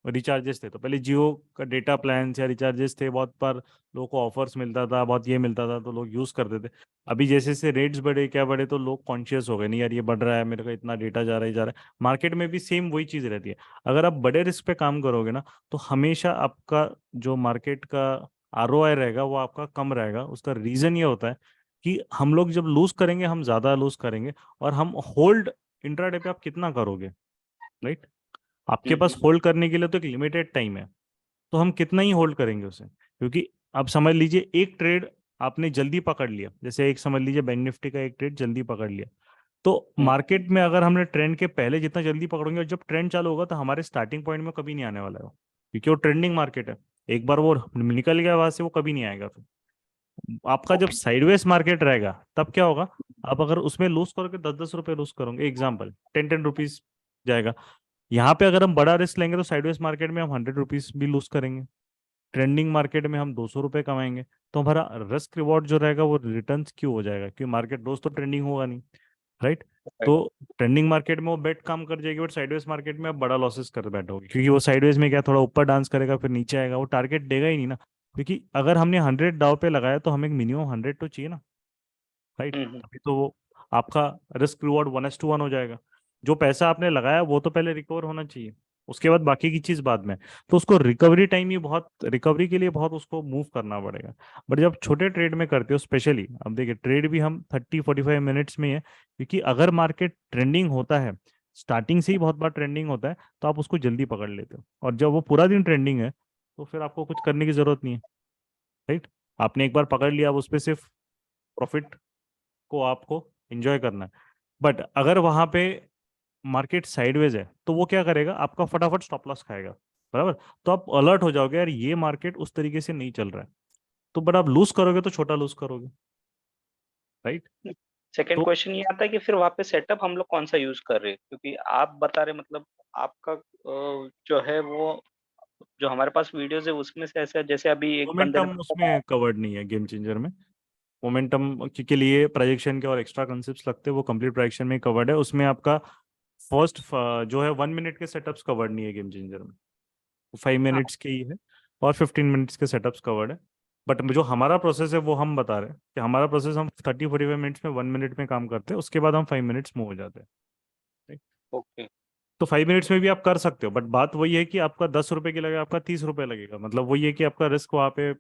रिचार्जेस थे, तो पहले जियो का डेटा प्लान या रिचार्जेस थे, बहुत बार लोगों को ऑफर्स मिलता था, बहुत ये मिलता था, तो लोग यूज़ करते थे। अभी जैसे जैसे रेट्स बढ़े, क्या बढ़े, तो लोग कॉन्शियस हो गए, नहीं यार ये बढ़ रहा है, मेरे का इतना डेटा जा रहा है, जा रहा है। मार्केट में भी सेम वही चीज़ रहती है। अगर आप बड़े रिस्क पे काम करोगे ना, तो हमेशा आपका जो मार्केट का ROI रहेगा वो आपका कम रहेगा। उसका रीज़न ये होता है कि हम लोग जब लूज करेंगे, हम ज़्यादा लूज करेंगे, और हम होल्ड इंट्राडे पे आप कितना करोगे, राइट? आपके पास होल्ड करने के लिए तो एक लिमिटेड टाइम है, तो हम कितना ही होल्ड करेंगे उसे? क्योंकि आप समझ लीजिए एक ट्रेड आपने जल्दी पकड़ लिया, जैसे एक समझ लीजिए बैंक निफ्टी का एक ट्रेड जल्दी पकड़ लिया, तो मार्केट में अगर हमने ट्रेंड के पहले जितना जल्दी पकड़ोगे, और जब ट्रेंड चालू होगा तो हमारे स्टार्टिंग पॉइंट में कभी नहीं आने वाला है वो, क्योंकि वो ट्रेंडिंग मार्केट है। एक बार वो निकल गया वहां से, वो कभी नहीं आएगा फिर। आपका जब साइडवेज मार्केट रहेगा तब क्या होगा? आप अगर उसमें लूज करोगे, 10-10 रुपए लूज करोगे, एग्जाम्पल 10-10 रुपीज जाएगा। यहाँ पे अगर हम बड़ा रिस्क लेंगे तो साइडवेज मार्केट में हम 100 रुपीज भी लूज करेंगे, ट्रेंडिंग मार्केट में हम 200 रुपए कमाएंगे। तो हमारा रिस्क रिवॉर्ड जो रहेगा वो रिटर्न क्यों हो जाएगा? क्योंकि मार्केट रोज तो ट्रेंडिंग होगा नहीं, राइट? तो ट्रेंडिंग मार्केट में वो बेट काम कर जाएगी, बट साइडवेज मार्केट में आप बड़ा लॉसेस कर बैठोगे, क्योंकि वो साइडवेज में क्या, थोड़ा ऊपर डांस करेगा फिर नीचे आएगा, वो टारगेट देगा ही नहीं ना। क्योंकि अगर हमने 100 दाव पे लगाया तो हमें मिनिमम 100 तो चाहिए ना, राइट? अभी तो वो आपका रिस्क रिवॉर्ड 1:1 हो जाएगा। जो पैसा आपने लगाया वो तो पहले रिकवर होना चाहिए, उसके बाद बाकी की चीज बाद में। तो उसको रिकवरी टाइम, ये बहुत रिकवरी के लिए बहुत उसको मूव करना पड़ेगा। बट जब छोटे ट्रेड में करते हो, स्पेशली अब देखिए ट्रेड भी हम 30-45 मिनट्स में है, क्योंकि अगर मार्केट ट्रेंडिंग होता है, स्टार्टिंग से ही बहुत बार ट्रेंडिंग होता है, तो आप उसको जल्दी पकड़ लेते हो, और जब वो पूरा दिन ट्रेंडिंग है तो फिर आपको कुछ करने की जरूरत नहीं है, राइट? आपने एक बार पकड़ लिया, अब उस पर सिर्फ प्रॉफिट को आपको एंजॉय करना है। बट अगर वहां पे मार्केट साइडवेज है, तो वो क्या करेगा, आपका फटाफट स्टॉप लॉस खाएगा, बराबर? तो आप अलर्ट हो जाओगे, यार ये मार्केट उस तरीके से नहीं चल रहा है, तो बट आप लूज करोगे तो छोटा लूज करोगे, राइट? सेकंड तो क्वेश्चन ये आता है कि फिर वहाँ पे सेटअप हम लोग कौन सा यूज कर रहे हैं? क्योंकि आप बता रहे मतलब आपका जो है वो, जो हमारे पास वीडियोस है उसमें से ऐसा, जैसे अभी एक बंदे ने मोमेंटम उसमें कवर्ड नहीं है गेम चेंजर में। मोमेंटम के लिए प्रोजेक्शन के और एक्स्ट्रा कंसेप्ट लगते हैं, वो कंप्लीट प्रोजेक्शन में कवर्ड है। उसमें आपका फर्स्ट जो है 1 मिनट के सेटअप्स कवर्ड नहीं है गेम चेंजर में, 5 मिनट्स के ही है, और 15 मिनट्स के सेटअप्स कवर्ड है। बट जो हमारा प्रोसेस है वो हम बता रहे हैं कि हमारा प्रोसेस हम 30-45 मिनट्स में 1 मिनट में काम करते हैं, उसके बाद हम 5 मिनट्स मूव हो जाते हैं। ओके। तो 5 मिनट्स में भी आप कर सकते हो, बट बात वही है कि आपका 10 रुपए की लगेगा, आपका 30 रुपए लगेगा, मतलब वही है कि आपका रिस्क वहाँ पे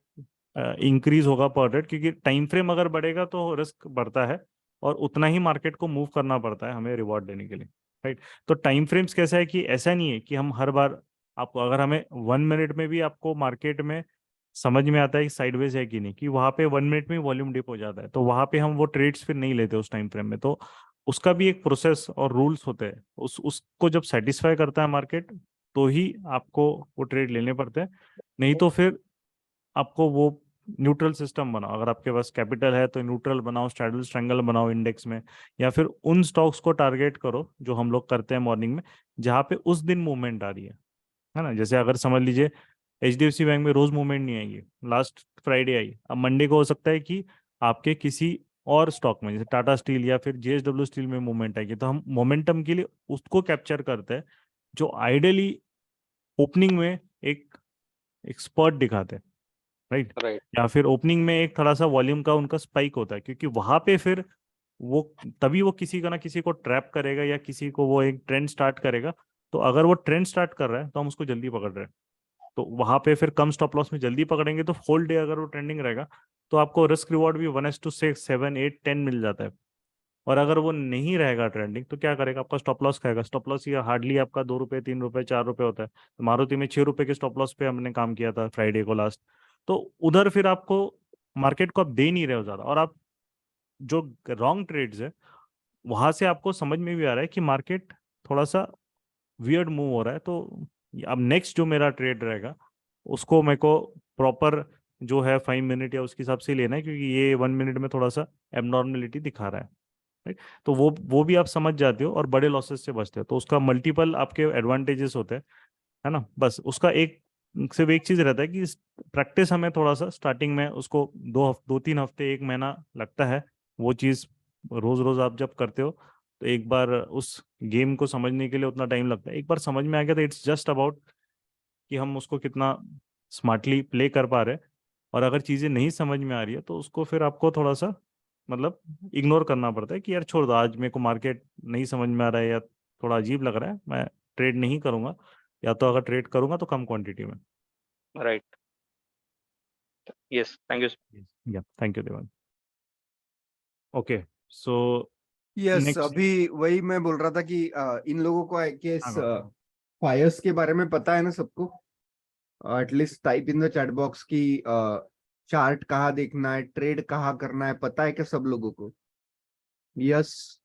इंक्रीज होगा पर रेट, क्योंकि टाइम फ्रेम अगर बढ़ेगा तो रिस्क बढ़ता है, और उतना ही मार्केट को मूव करना पड़ता है हमें रिवॉर्ड देने के लिए, राइट? तो टाइम फ्रेम्स कैसा है कि ऐसा नहीं है कि हम हर बार आपको, अगर हमें 1 मिनट में भी आपको मार्केट में समझ में आता है कि साइडवेज है कि नहीं, कि वहां पे 1 मिनट में वॉल्यूम डिप हो जाता है, तो वहां पे हम वो ट्रेड्स फिर नहीं लेते उस टाइम फ्रेम में। तो उसका भी एक प्रोसेस और रूल्स होते हैं, उसको जब सेटिस्फाई करता है मार्केट, तो ही आपको वो ट्रेड लेने पड़ते हैं। नहीं तो फिर आपको वो न्यूट्रल सिस्टम बनाओ, अगर आपके पास कैपिटल है तो न्यूट्रल बनाओ, स्ट्रैडल स्ट्रैंगल बनाओ इंडेक्स में, या फिर उन स्टॉक्स को टारगेट करो जो हम लोग करते हैं मॉर्निंग में, जहाँ पे उस दिन मूवमेंट आ रही है ना? जैसे अगर समझ लीजिए HDFC बैंक में रोज मूवमेंट नहीं आएगी, लास्ट फ्राइडे आई, अब मंडे को हो सकता है कि आपके किसी और स्टॉक में, जैसे टाटा स्टील या फिर JSW स्टील में मूवमेंट आएगी, तो हम मोमेंटम के लिए उसको कैप्चर करते हैं जो आइडियली ओपनिंग में एक एक्सपर्ट दिखाते हैं, राइट। राइट। या फिर ओपनिंग में एक थोड़ा सा वॉल्यूम का उनका स्पाइक होता है, क्योंकि वहां पे फिर वो तभी वो किसी का ना किसी को ट्रैप करेगा या किसी को वो एक ट्रेंड स्टार्ट करेगा। तो अगर वो ट्रेंड स्टार्ट कर रहा है तो हम उसको जल्दी पकड़ रहे हैं, तो वहां पे फिर कम स्टॉप लॉस में जल्दी पकड़ेंगे, तो होल डे अगर वो ट्रेंडिंग रहेगा तो आपको रिस्क रिवॉर्ड भी 1:6, 7, 8, 10 मिल जाता है। और अगर वो नहीं रहेगा ट्रेंडिंग तो क्या करेगा, आपका स्टॉप लॉस खाएगा। स्टॉप लॉस ये हार्डली आपका 2 रुपए, 3 रुपए, 4 रुपए होता है। मारुति में 6 रुपए के स्टॉप लॉस पे हमने काम किया था फ्राइडे को लास्ट। तो उधर फिर आपको मार्केट को आप दे नहीं रहे हो ज्यादा, और आप जो रॉन्ग ट्रेड्स है वहां से आपको समझ में भी आ रहा है कि मार्केट थोड़ा सा वियर्ड मूव हो रहा है। तो अब नेक्स्ट जो मेरा ट्रेड रहेगा उसको मेरे को प्रॉपर जो है 5 मिनट या उसके हिसाब से लेना है, क्योंकि ये 1 मिनट में थोड़ा सा एबनॉर्मेलिटी दिखा रहा है, राइट। तो वो भी आप समझ जाते हो और बड़े लॉसेस से बचते हो, तो उसका मल्टीपल आपके एडवांटेजेस होते हैं, है ना। बस उसका एक सिर्फ एक चीज रहता है कि प्रैक्टिस हमें थोड़ा सा स्टार्टिंग में उसको 2-3 हफ्ते, 1 महीना लगता है। वो चीज रोज रोज आप जब करते हो तो एक बार उस गेम को समझने के लिए उतना टाइम लगता है। एक बार समझ में आ गया तो इट्स जस्ट अबाउट कि हम उसको कितना स्मार्टली प्ले कर पा रहे हैं। और अगर चीजें नहीं समझ में आ रही है तो उसको फिर आपको थोड़ा सा मतलब इग्नोर करना पड़ता है कि यार छोड़ दो, आज मेरे को मार्केट नहीं समझ में आ रहा है या थोड़ा अजीब लग रहा है, मैं ट्रेड नहीं करूंगा, या तो अगर ट्रेड करूंगा तो कम क्वांटिटी में। राइट। Yes, thank you. या थैंक यू देवान। Okay so yes, next. अभी वही मैं बोल रहा था कि इन लोगों को आई गेस हाँ, फायर्स के बारे में पता है ना सबको। At least type in the chat box की चार्ट कहाँ देखना है, ट्रेड कहाँ करना है, पता है क्या सब लोगों को? यस।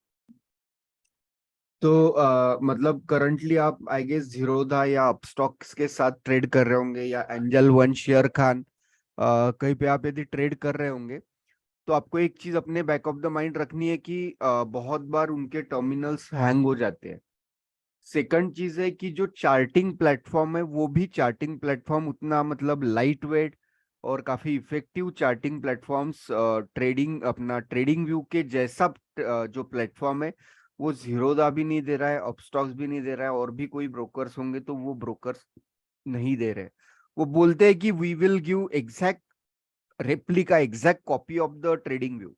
तो मतलब करंटली आप आई गेस जीरोधा या अपस्टॉक्स के साथ ट्रेड कर रहे होंगे, या एंजल वन, शेयर खान, कहीं पे आप यदि ट्रेड कर रहे होंगे तो आपको एक चीज अपने बैक ऑफ द माइंड रखनी है कि बहुत बार उनके टर्मिनल्स हैंग हो जाते हैं। सेकंड चीज है कि जो चार्टिंग प्लेटफॉर्म है वो भी चार्टिंग प्लेटफॉर्म उतना मतलब लाइट वेट और काफी इफेक्टिव चार्टिंग प्लेटफॉर्म्स ट्रेडिंग अपना ट्रेडिंग व्यू के जैसा जो प्लेटफॉर्म है वो जीरोधा भी नहीं दे रहा है, अपस्टॉक्स भी नहीं दे रहा है, और भी कोई ब्रोकर्स होंगे तो वो ब्रोकर्स नहीं दे रहे। वो बोलते हैं कि we will give exact replica, exact copy of the TradingView,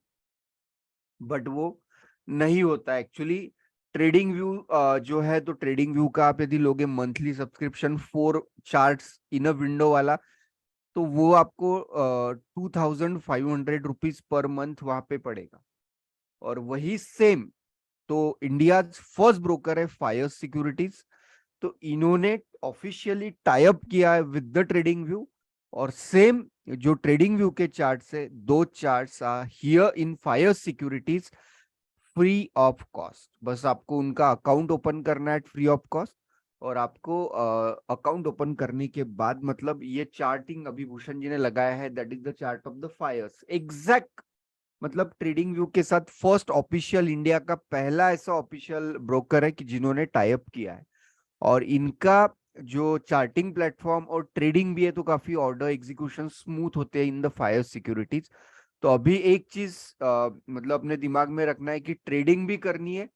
but वो नहीं होता एक्चुअली। ट्रेडिंग व्यू जो है, तो ट्रेडिंग व्यू का आप यदि लोगे monthly subscription 4 charts in a window वाला, तो वो आपको 2500 रुपीज पर मंथ वहां पे पड़ेगा। और वही सेम तो इंडिया फर्स्ट ब्रोकर है फायर सिक्योरिटीज, तो इन्होंने ऑफिशियली टाई अप किया है विद द ट्रेडिंग व्यू। और सेम जो ट्रेडिंग व्यू के चार्ट से 2 charts are here in Fyers Securities free of cost. बस आपको उनका अकाउंट ओपन करना है फ्री ऑफ कॉस्ट, और आपको अकाउंट ओपन करने के बाद मतलब ये चार्टिंग अभी भूषण जी ने लगाया है, that is the chart of the Fyers exact. मतलब ट्रेडिंग व्यू के साथ फर्स्ट ऑफिशियल, इंडिया का पहला ऐसा ऑफिशियल ब्रोकर है कि जिन्होंने टाई अप किया है। और इनका जो चार्टिंग प्लेटफॉर्म और ट्रेडिंग भी है तो काफी ऑर्डर एग्जीक्यूशन स्मूथ होते हैं इन द फायर सिक्योरिटीज। तो अभी एक चीज मतलब अपने दिमाग में रखना है कि ट्रेडिंग भी करनी है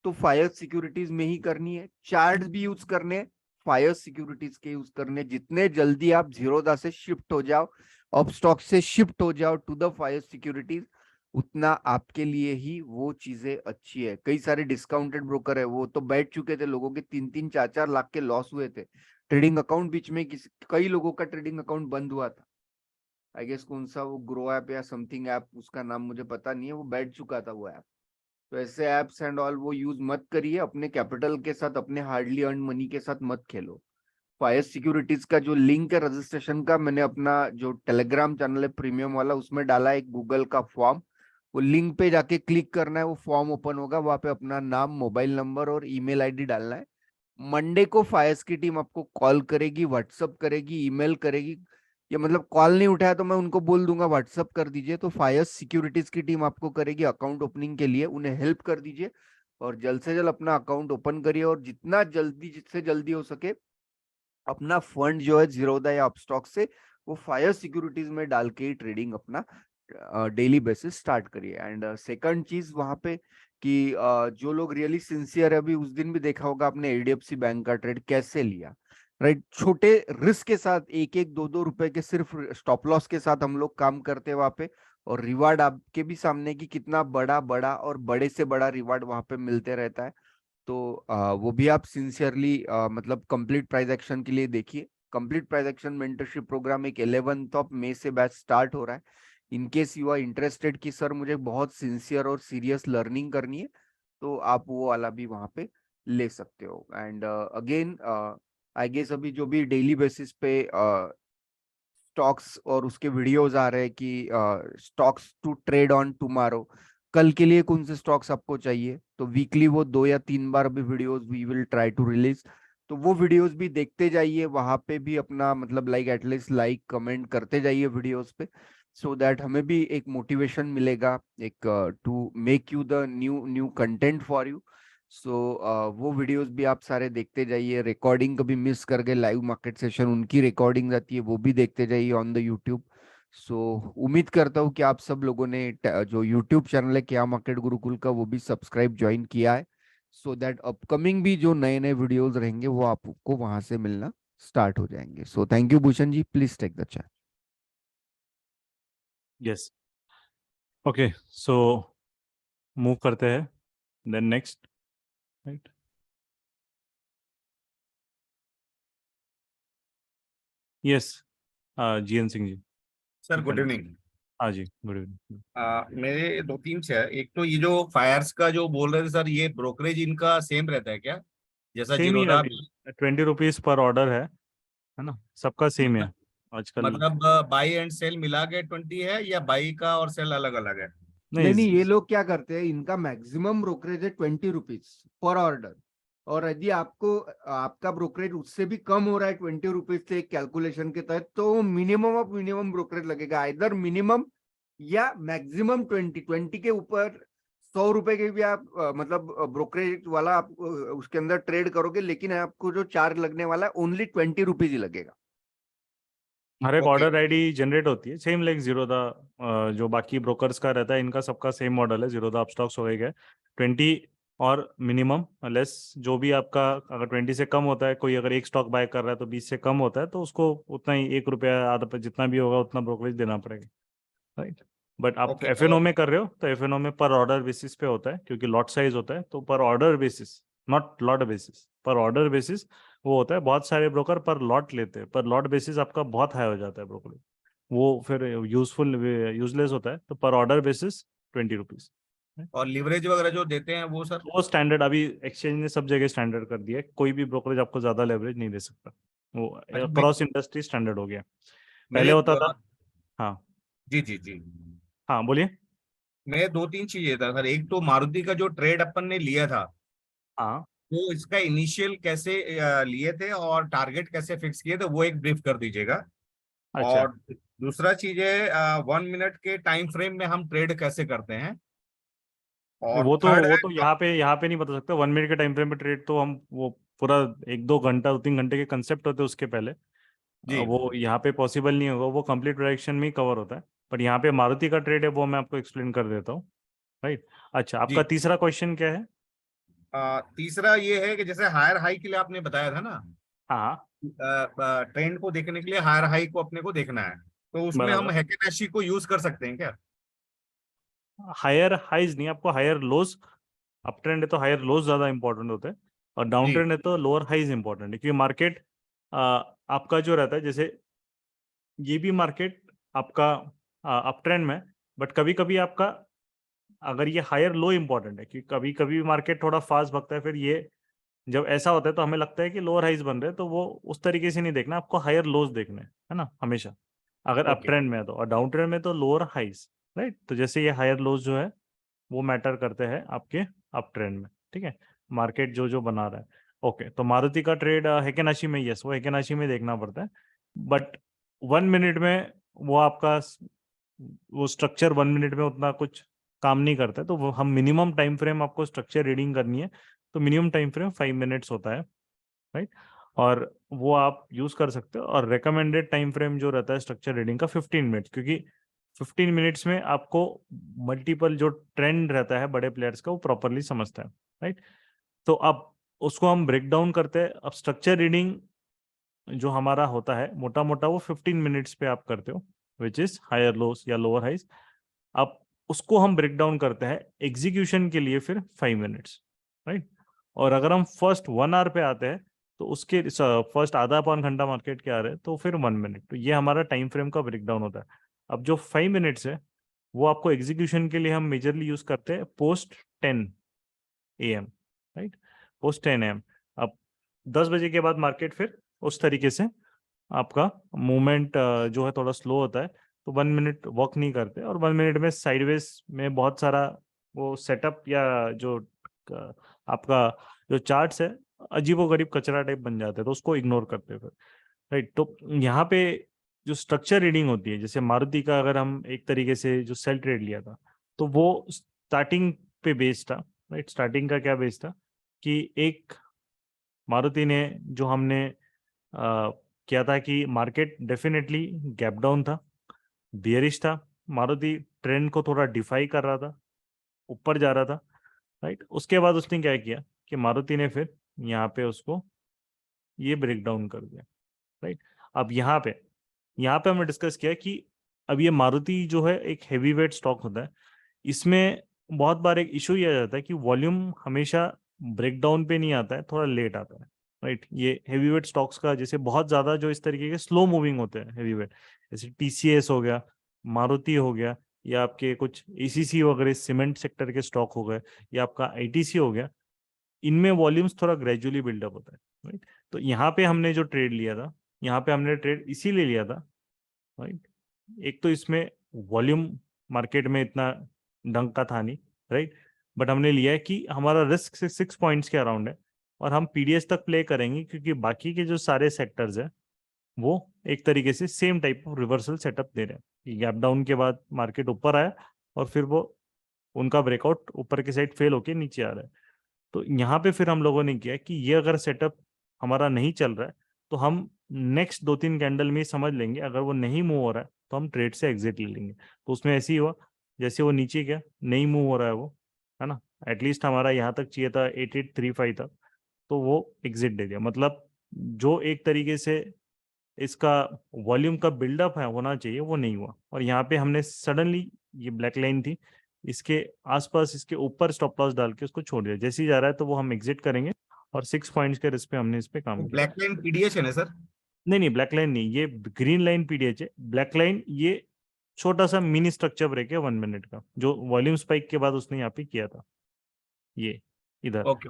तो फायर सिक्योरिटीज में ही करनी है, चार्ट भी यूज करने फायर सिक्योरिटीज के यूज करने। जितने जल्दी आप जीरोधा से शिफ्ट हो जाओ, अब स्टॉक से शिफ्ट हो जाओ टू द फायर सिक्योरिटीज, उतना आपके लिए ही वो चीजें अच्छी है। कई सारे डिस्काउंटेड ब्रोकर है, वो तो बैठ चुके थे, लोगों के 3-3, 4-4 लाख के लॉस हुए थे। ट्रेडिंग अकाउंट बीच में कई लोगों का ट्रेडिंग अकाउंट बंद हुआ था। आई गेस कौन सा वो ग्रो ऐप या समथिंग ऐप, उसका नाम मुझे पता नहीं है, वो बैठ चुका था वो ऐप। तो ऐसे एप्स एंड ऑल वो यूज मत करिए, अपने कैपिटल के साथ, अपने हार्डली अर्न मनी के साथ मत खेलो। फायर सिक्योरिटीज का जो लिंक है रजिस्ट्रेशन का, मैंने अपना जो टेलीग्राम चैनल है प्रीमियम वाला उसमें डाला है एक गूगल का फॉर्म। वो लिंक पे जाके क्लिक करना है, वो फॉर्म ओपन होगा, वहां पे अपना नाम, मोबाइल नंबर और ईमेल आईडी डालना है। मंडे को फायर्स की टीम आपको कॉल करेगी, व्हाट्सअप करेगी, ईमेल करेगी। या मतलब कॉल नहीं उठाया तो मैं उनको बोल दूंगा व्हाट्सअप कर दीजिए, तो फायर्स सिक्योरिटीज की टीम आपको करेगी अकाउंट ओपनिंग के लिए, उन्हें हेल्प कर दीजिए और जल्द से जल्द अपना अकाउंट ओपन करिए। और जितना जल्दी, जितसे जल्दी हो सके अपना फंड जो है जीरोधा या अपस्टॉक से वो फायर सिक्योरिटीज में डाल के ही ट्रेडिंग अपना डेली बेसिस स्टार्ट करिए। एंड सेकंड चीज वहां पे कि जो लोग रियली सिंसियर है, अभी उस दिन भी देखा होगा आपने एचडीएफसी बैंक का ट्रेड कैसे लिया। राइट। छोटे रिस्क के साथ 1-1, 2-2 रुपए के सिर्फ स्टॉप लॉस के साथ हम लोग काम करते हैं वहां पे, और रिवार्ड आपके भी सामने कि कितना बड़ा बड़ा और बड़े से बड़ा रिवार्ड वहां पे मिलते रहता है। तो वो भी आप सिंसियरली मतलब कंप्लीट प्राइस एक्शन के लिए देखिए। Complete price action mentorship program एक 11 मई से बैच स्टार्ट हो रहा है। In case you are interested कि सर मुझे बहुत सिंसियर और सीरियस लर्निंग करनी है, तो आप वो वाला भी वहां पे ले सकते हो। एंड अगेन आई गेस अभी जो भी डेली बेसिस पे स्टॉक्स और उसके वीडियोस आ रहे हैं कि stocks to trade on tomorrow, कल के लिए कौन से स्टॉक्स आपको चाहिए, तो वीकली वो 2 या 3 बार अभी videos we will try to release. तो वो वीडियोस भी देखते जाइए, वहां पे भी अपना मतलब लाइक एटलीस्ट लाइक कमेंट करते जाइए वीडियोस पे, सो दैट हमें भी एक मोटिवेशन मिलेगा, एक to make you the new new content for you. So वो वीडियोस भी आप सारे देखते जाइए। रिकॉर्डिंग कभी मिस कर गए लाइव मार्केट सेशन, उनकी रिकॉर्डिंग आती है, वो भी देखते जाइए ऑन द यूट्यूब। सो उम्मीद करता हूँ कि आप सब लोगों ने जो यूट्यूब चैनल है क्या मार्केट गुरुकुल का, वो भी सब्सक्राइब ज्वाइन किया है, सो दैट अपकमिंग भी जो नए नए वीडियोस रहेंगे वो आपको वहां से मिलना स्टार्ट हो जाएंगे। So thank you Bhushan ji, please take the chat. Yes, okay, so move करते हैं then next, right. Yes, GN Singh ji. Sir good evening. हाँ जी, गुड इवनिंग। मेरे दो तीन से है। एक तो ये जो फायर्स का जो बोल रहे थे सर, ये ब्रोकरेज इनका सेम रहता है क्या, जैसा सेम ही है जीरोधा? अभी, 20 रुपीज पर ऑर्डर है ना, सबका सेम है आजकल। मतलब बाई एंड सेल मिला के 20 है, या बाई का और सेल अलग अलग है? नहीं नहीं, ये नहीं, लोग क्या करते हैं, इनका मैक्सिमम ब्रोकरेज है 20 रुपीज पर ऑर्डर, और यदि आपको आपका ब्रोकरेज उससे भी कम हो रहा है 20 रुपीज से एक कैलकुलेशन के तहत, तो मिनिमम ऑफ मिनिमम ब्रोकरेज लगेगा, इधर मिनिमम या मैक्सिमम 20 के ऊपर 100 रुपए के भी आप मतलब ब्रोकरेज वाला आप उसके अंदर ट्रेड करोगे, लेकिन आपको जो चार्ज लगने वाला है ओनली 20 रुपीज ही लगेगा। हर एक Okay. ऑर्डर आईडी जनरेट होती है सेम लाइक जीरोधा, जो बाकी ब्रोकर्स का रहता है, इनका सबका सेम मॉडल है। जीरोधा अपस्टॉक्स हो गया 20 और मिनिमम लेस, जो भी आपका अगर 20 से कम होता है, कोई अगर एक स्टॉक बाय कर रहा है तो 20 से कम होता है तो उसको उतना ही 1 रुपया आधा जितना भी होगा उतना ब्रोकरेज देना पड़ेगा, राइट। बट आप Okay, एफएनओ में कर रहे हो तो एफएनओ में पर ऑर्डर बेसिस पे होता है, क्योंकि लॉट साइज होता है, तो पर order basis, not lot basis, पर ऑर्डर बेसिस वो होता है। बहुत सारे ब्रोकर पर लॉट लेते हैं, पर लॉट बेसिस आपका बहुत हाई हो जाता है ब्रोकरेज, वो फिर यूजफुल यूजलेस होता है। तो पर ऑर्डर बेसिस 20 रुपीज। और लिवरेज वगैरह जो देते हैं वो सर? वो स्टैंडर्ड अभी एक्सचेंज ने सब जगह स्टैंडर्ड कर दिया है, कोई भी ब्रोकरेज आपको ज्यादा लेवरेज नहीं दे सकता, वो अच्छा, क्रॉस इंडस्ट्री स्टैंडर्ड हो गया। पहले मेरे होता था। हाँ जी जी जी, हाँ, बोलिए। मैं दो तीन चीजें था सर। एक तो मारुति का जो ट्रेड अपन ने लिया था, हाँ, तो इसका इनिशियल कैसे लिए थे और टारगेट कैसे फिक्स किए थे, वो एक ब्रीफ कर दीजिएगा। अच्छा। और दूसरा चीज है 1 मिनट के टाइम फ्रेम में हम ट्रेड कैसे करते हैं। और थर्ड वो है तो यहाँ पे नहीं बता सकते। 1 मिनट के टाइम फ्रेम पे ट्रेड तो हम वो पूरा 1-2 घंटा 2-3 घंटे के कंसेप्ट होते हैं उसके पहले, जी। वो यहाँ पे पॉसिबल नहीं होगा, वो कंप्लीट प्रोडक्शन में ही कवर होता है। बट यहाँ पे मारुति का ट्रेड है, वो मैं आपको एक्सप्लेन कर देता हूँ, राइट। अच्छा, आपका जी तीसरा क्वेश्चन क्या है? तीसरा ये है कि जैसे हायर हाई के लिए आपने बताया था ना, हाँ, ट्रेंड को देखने के लिए हायर हाई को अपने को देखना है, तो उसमें हम बराबर। हैकेनाशी को यूज कर सकते हैं क्या? हायर हाइज नहीं, आपको हायर लोज, अप ट्रेंड है तो हायर लोज ज्यादा इंपॉर्टेंट होता है, और डाउन जी ट्रेंड है तो लोअर हाइज इंपॉर्टेंट है, क्योंकि मार्केट आपका जो रहता है, जैसे ये भी मार्केट आपका अप ट्रेंड में, बट कभी कभी आपका अगर ये हायर लो इंपॉर्टेंट है, क्योंकि कभी कभी मार्केट थोड़ा फास्ट भागता है, फिर ये जब ऐसा होता है तो हमें लगता है कि लोअर हाइज बन रहे हैं, तो वो उस तरीके से नहीं देखना, आपको हायर लोज देखने है ना हमेशा, अगर अप ओके। ट्रेंड में है तो, और डाउन ट्रेंड में तो लोअर हाइज, राइट। तो जैसे ये हायर लोज जो है वो मैटर करते हैं आपके अप ट्रेंड में, ठीक है, मार्केट जो जो बना रहा है। ओके, तो मारुति का ट्रेड हेकेनाशी में, यस, वो हेकेनाशी में देखना पड़ता है, बट 1 मिनट में वो आपका वो स्ट्रक्चर 1 मिनट में उतना कुछ काम नहीं करता है, तो वो हम मिनिमम टाइम फ्रेम आपको स्ट्रक्चर रीडिंग करनी है, तो मिनिमम टाइम फ्रेम 5 मिनट्स होता है, राइट। और वो आप यूज कर सकते हो, और रिकमेंडेड टाइम फ्रेम जो रहता है स्ट्रक्चर रीडिंग का 15 मिनट, क्योंकि 15 मिनट्स में आपको मल्टीपल जो ट्रेंड रहता है बड़े प्लेयर्स का वो प्रॉपरली समझता है, राइट। तो अब उसको हम ब्रेक डाउन करते हैं। अब स्ट्रक्चर रीडिंग जो हमारा होता है मोटा मोटा वो 15 मिनट्स पे आप करते हो, विच इज हायर लोस या लोअर हाइज। अब उसको हम ब्रेक डाउन करते हैं एग्जीक्यूशन के लिए फिर 5 मिनट्स, राइट। और अगर हम फर्स्ट 1 आवर पे आते हैं तो उसके फर्स्ट आधा पौन घंटा मार्केट के आ रहे हैं तो फिर 1 मिनट। तो ये हमारा टाइम फ्रेम का ब्रेक डाउन होता है। अब जो 5 मिनट्स है वो आपको एग्जीक्यूशन के लिए हम मेजरली यूज करते हैं post 10 AM, right, post 10 AM। अब 10 बजे के बाद मार्केट फिर उस तरीके से आपका मूवमेंट जो है थोड़ा स्लो होता है, तो 1 मिनट वॉक नहीं करते और 1 मिनट में साइडवेज में बहुत सारा वो सेटअप या जो आपका जो चार्ट्स है अजीबोगरीब कचरा टाइप बन जाते हैं, तो उसको इग्नोर करते हैं फिर, राइट। तो यहाँ पे जो स्ट्रक्चर रीडिंग होती है, जैसे मारुति का अगर हम एक तरीके से जो सेल ट्रेड लिया था तो वो स्टार्टिंग पे बेस्ड था, राइट। स्टार्टिंग का क्या बेस था कि एक मारुति ने जो हमने किया था कि मार्केट डेफिनेटली गैप डाउन था, बियरिश था, मारुति ट्रेंड को थोड़ा डिफाई कर रहा था, ऊपर जा रहा था, राइट। उसके बाद उसने क्या किया कि मारुति ने फिर यहाँ पे उसको ये ब्रेक डाउन कर दिया, राइट। अब यहाँ पे हमने डिस्कस किया कि अब ये मारुति जो है एक हैवी वेट स्टॉक होता है, इसमें बहुत बार एक इशू ये आ जाता है कि वॉल्यूम हमेशा ब्रेक डाउन पे नहीं आता है, थोड़ा लेट आता है, राइट। ये हैवी वेट स्टॉक्स का जैसे बहुत ज्यादा जो इस तरीके के स्लो मूविंग होते हैं हैवी वेट, जैसे TCS हो गया, मारुति हो गया, या आपके कुछ ACC वगैरह सीमेंट सेक्टर के स्टॉक हो गए, या आपका ITC हो गया, इनमें वॉल्यूम्स थोड़ा ग्रेजुअली बिल्डअप होता है, राइट। तो यहाँ पे हमने जो ट्रेड लिया था, यहाँ पे हमने ट्रेड इसीलिए लिया था, राइट। एक तो इसमें वॉल्यूम मार्केट में इतना ढंग का था नहीं, राइट, बट हमने लिया है कि हमारा रिस्क 6 पॉइंट्स के अराउंड है और हम PDS तक प्ले करेंगे, क्योंकि बाकी के जो सारे सेक्टर्स है वो एक तरीके से same type of reversal setup दे रहे हैं कि गैप डाउन के बाद मार्केट ऊपर आया और फिर वो उनका ब्रेकआउट ऊपर की साइड फेल होके नीचे आ रहा है। तो यहाँ पे फिर हम लोगों ने किया कि ये अगर सेटअप हमारा नहीं चल रहा है तो हम नेक्स्ट 2-3 कैंडल में समझ लेंगे, अगर वो नहीं मूव हो रहा है तो हम ट्रेड से एग्जिट ले लेंगे। तो उसमें ऐसे ही हुआ, जैसे वो नीचे गया, नहीं मूव हो रहा है वो, है ना, एटलीस्ट हमारा यहाँ तक चाहिए था 8835 तक, तो वो एग्जिट दे दिया। मतलब जो एक तरीके से इसका वॉल्यूम का बिल्डअप है होना चाहिए वो नहीं हुआ, और यहाँ पे हमने सडनली, ये ब्लैक लाइन थी, इसके आसपास इसके ऊपर स्टॉप लॉस डाल के उसको छोड़ दिया। जैसे ही जा रहा है तो वो हम एग्जिट करेंगे, और 6 पॉइंट्स के रिस्क पे हमने इस पे काम किया। ब्लैक लाइन PDH है ना सर? नहीं, ब्लैक लाइन नहीं, ये ग्रीन लाइन PDH है। ब्लैक लाइन ये छोटा सा मिनी स्ट्रक्चर ब्रेक है 1 मिनट का, जो वॉल्यूम स्पाइक के बाद उसने यहाँ पे किया था, ये इधर, ओके।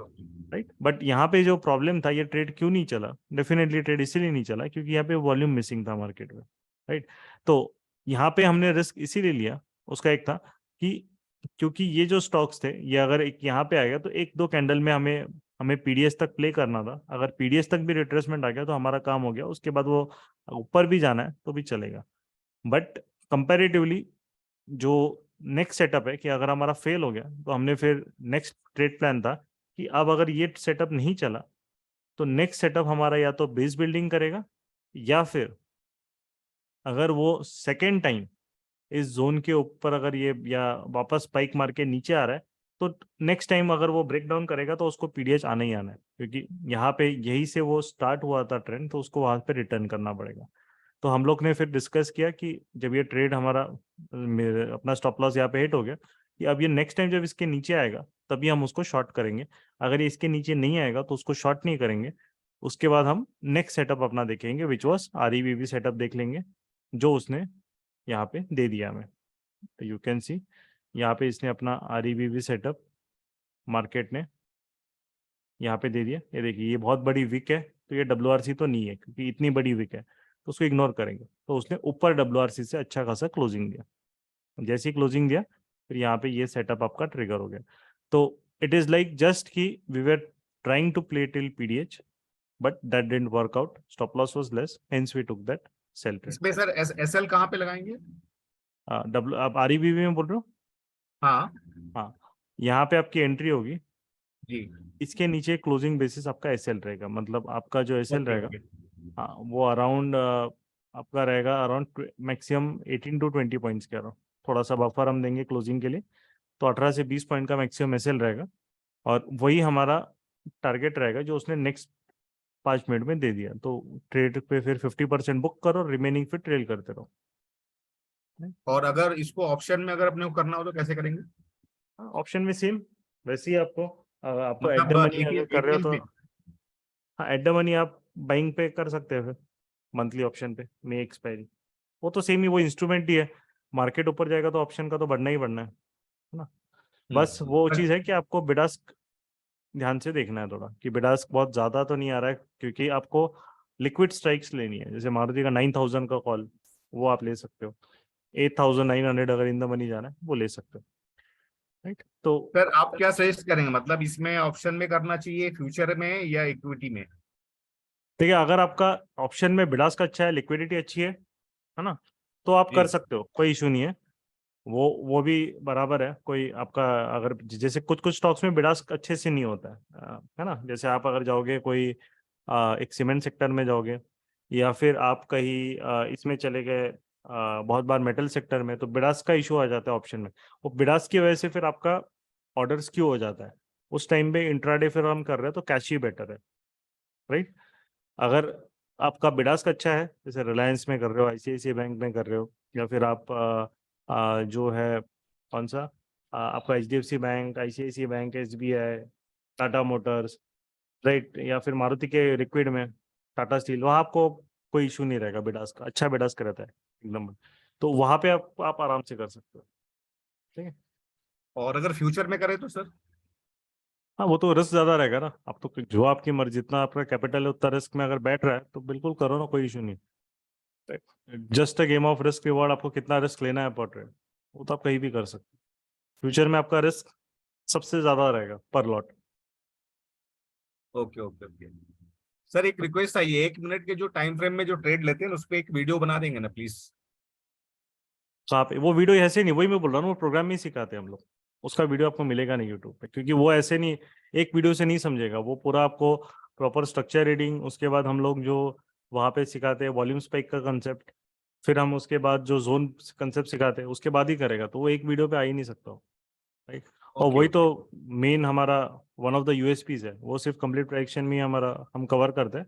राइट। बट यहाँ पे जो प्रॉब्लम था, ये ट्रेड क्यों नहीं चला, डेफिनेटली ट्रेड इसीलिए नहीं चला क्योंकि यहाँ पे वॉल्यूम मिसिंग था मार्केट में, राइट। तो यहाँ पे हमने रिस्क इसीलिए लिया, उसका एक था कि क्योंकि ये जो स्टॉक्स थे ये अगर एक यहाँ पे आएगा तो 1-2 कैंडल में हमें PDS तक प्ले करना था। अगर PDS तक भी रिट्रेसमेंट आ गया तो हमारा काम हो गया, उसके बाद वो ऊपर भी जाना है तो भी चलेगा। बट कंपेरेटिवली जो नेक्स्ट सेटअप है कि अगर हमारा फेल हो गया तो हमने फिर नेक्स्ट ट्रेड प्लान था कि अब अगर ये सेटअप नहीं चला तो नेक्स्ट सेटअप हमारा या तो बेस बिल्डिंग करेगा, या फिर अगर वो सेकेंड टाइम इस जोन के ऊपर अगर ये या वापस स्पाइक मार के नीचे आ रहा है तो नेक्स्ट टाइम अगर वो ब्रेक डाउन करेगा तो उसको PDH आना ही आना है, क्योंकि यहाँ पे यही से वो स्टार्ट हुआ था ट्रेंड, तो उसको वहां पे रिटर्न करना पड़ेगा। तो हम लोग ने फिर डिस्कस किया कि जब ये ट्रेड हमारा अपना स्टॉप लॉस यहाँ पे हिट हो गया कि अब ये नेक्स्ट टाइम जब इसके नीचे आएगा तभी हम उसको शॉर्ट करेंगे, अगर ये इसके नीचे नहीं आएगा तो उसको शॉर्ट नहीं करेंगे। उसके बाद हम नेक्स्ट सेटअप अपना देखेंगे, विच वॉज REBB सेटअप देख लेंगे, जो उसने यहाँ पे दे दिया हमें। तो यू कैन सी यहाँ पे इसने अपना REBB सेटअप मार्केट ने यहाँ पे दे दिया। ये देखिए, ये बहुत बड़ी विक है, तो ये WRC तो नहीं है, क्योंकि इतनी बड़ी विक है तो उसको इग्नोर करेंगे। तो उसने ऊपर WRC से अच्छा खासा क्लोजिंग दिया, जैसे ही क्लोजिंग दिया फिर यहाँ पे ये सेटअप आपका ट्रिगर हो गया। तो इट इज लाइक जस्ट कि we were trying to play till PDH but that didn't work out, stop loss was less, hence we took that sell trade. इसमें सर SL कहाँ पे लगाएंगे? आप REBB में बोल रहे हो? हाँ यहाँ पे आपकी एंट्री होगी जी। इसके नीचे क्लोजिंग बेसिस आपका SL रहेगा, मतलब आपका जो SL ओके, रहेगा, ओके। हाँ, वो अराउंड आपका रहेगा अराउंड मैक्सिमम 18 to 20 पॉइंट्स के अराउंड। थोड़ा सा बफर हम देंगे क्लोजिंग के लिए, तो 18 से 20 पॉइंट का मैक्सिमम SL रहेगा, और वही हमारा टारगेट रहेगा जो उसने नेक्स्ट 5 मिनट में दे दिया, तो ट्रेड पे फिर 50% बुक करो, रिमेनिंग फिर ट्रेल करते रहो। और अगर इसको ऑप्शन में अगर अपने को करना हो तो कैसे करेंगे? ऑप्शन में सेम वैसे ही आपको आपको एट द मतलब मनी अगर कर रहे हो तो एक हाँ, एट द मनी आप बाइंग पे कर सकते हो फिर मंथली ऑप्शन पे मे एक्सपायरी, वो तो सेम ही, वो इंस्ट्रूमेंट ही है। मार्केट ऊपर जाएगा तो ऑप्शन का तो बढ़ना ही बढ़ना है ना। बस वो चीज़ है कि आपको बिडास्क ध्यान से देखना है थोड़ा, कि बिडास्क बहुत ज़्यादा तो नहीं आ रहा है, क्योंकि आपको लिक्विड स्ट्राइक्स लेनी है। जैसे मारुति का 9000 का कॉल, वो आप ले सकते हो। 8900 अगर इन द मनी जाना है वो ले सकते हो, राइट। तो सर आप क्या सजेस्ट करेंगे, मतलब इसमें ऑप्शन में करना चाहिए, फ्यूचर में या इक्विटी में? देखिए, अगर आपका ऑप्शन में बिडास्क अच्छा है, लिक्विडिटी अच्छी है ना, तो आप कर जी। सकते हो, कोई इशू नहीं है। वो भी बराबर है। कोई आपका अगर जैसे कुछ कुछ स्टॉक्स में बिडास्क अच्छे से नहीं होता है ना। जैसे आप अगर जाओगे कोई एक सीमेंट सेक्टर में जाओगे, या फिर आप कहीं इसमें चले गए बहुत बार मेटल सेक्टर में, तो बिडास्क का इशू आ जाता है ऑप्शन में। वो बिडास्क की वजह से फिर आपका ऑर्डर्स क्यों हो जाता है उस टाइम पे। इंट्राडे फिर हम कर रहे हैं तो कैश ही बेटर है, राइट। अगर आपका बिडास्क अच्छा है, जैसे रिलायंस में कर रहे हो, आईसीआईसीआई बैंक में कर रहे हो, या फिर आप जो है कौन सा आपका HDFC bank, ICICI bank, SBI, Tata Motors, right, या फिर मारुति के लिक्विड में टाटा स्टील, वहाँ आपको कोई इशू नहीं रहेगा। बिडास्क अच्छा बिडास्क रहता है एकदम, तो वहाँ पे आप आराम से कर सकते हो, ठीक है। और अगर फ्यूचर में करें तो सर? हाँ, वो तो रिस्क ज्यादा रहेगा ना। आप तो जो आपकी मर्जी, जितना आपका कैपिटल है उतना रिस्क में अगर बैठ रहा है तो बिल्कुल करो ना, कोई इशू नहीं। Just a game of risk reward, आपको कितना रिस्क लेना है पर ट्रेड, वो तो आप कहीं भी कर सकते हो। फ्यूचर में आपका रिस्क सबसे ज्यादा रहेगा पर lot. Okay okay okay. Sir एक रिक्वेस्ट आई है, 1 मिनट के जो टाइम फ्रेम में जो ट्रेड लेते हैं ना, उस पर एक वीडियो बना देंगे ना प्लीज? कहाँ पे? वो वीडियो ऐसे नहीं, वही मैं बोल रहा हूँ, वो प्रोग्राम में ही सिखाते हैं हम लोग। उसका वीडियो आपको मिलेगा नहीं यूट्यूब पे, क्योंकि वो ऐसे नहीं, एक वीडियो से नहीं समझेगा। वो पूरा आपको प्रॉपर स्ट्रक्चर रीडिंग, उसके बाद हम लोग जो वहाँ पे सिखाते हैं वॉल्यूम स्पाइक का कंसेप्ट, फिर हम उसके बाद जो जोन कंसेप्ट सिखाते हैं उसके बाद ही करेगा, तो वो एक वीडियो पे आ ही नहीं सकता, राइट। और ओके वही ओके। तो मेन हमारा वन ऑफ द यूएसपीज है, वो सिर्फ कंप्लीट प्रेडिक्शन में ही हमारा हम कवर करते हैं।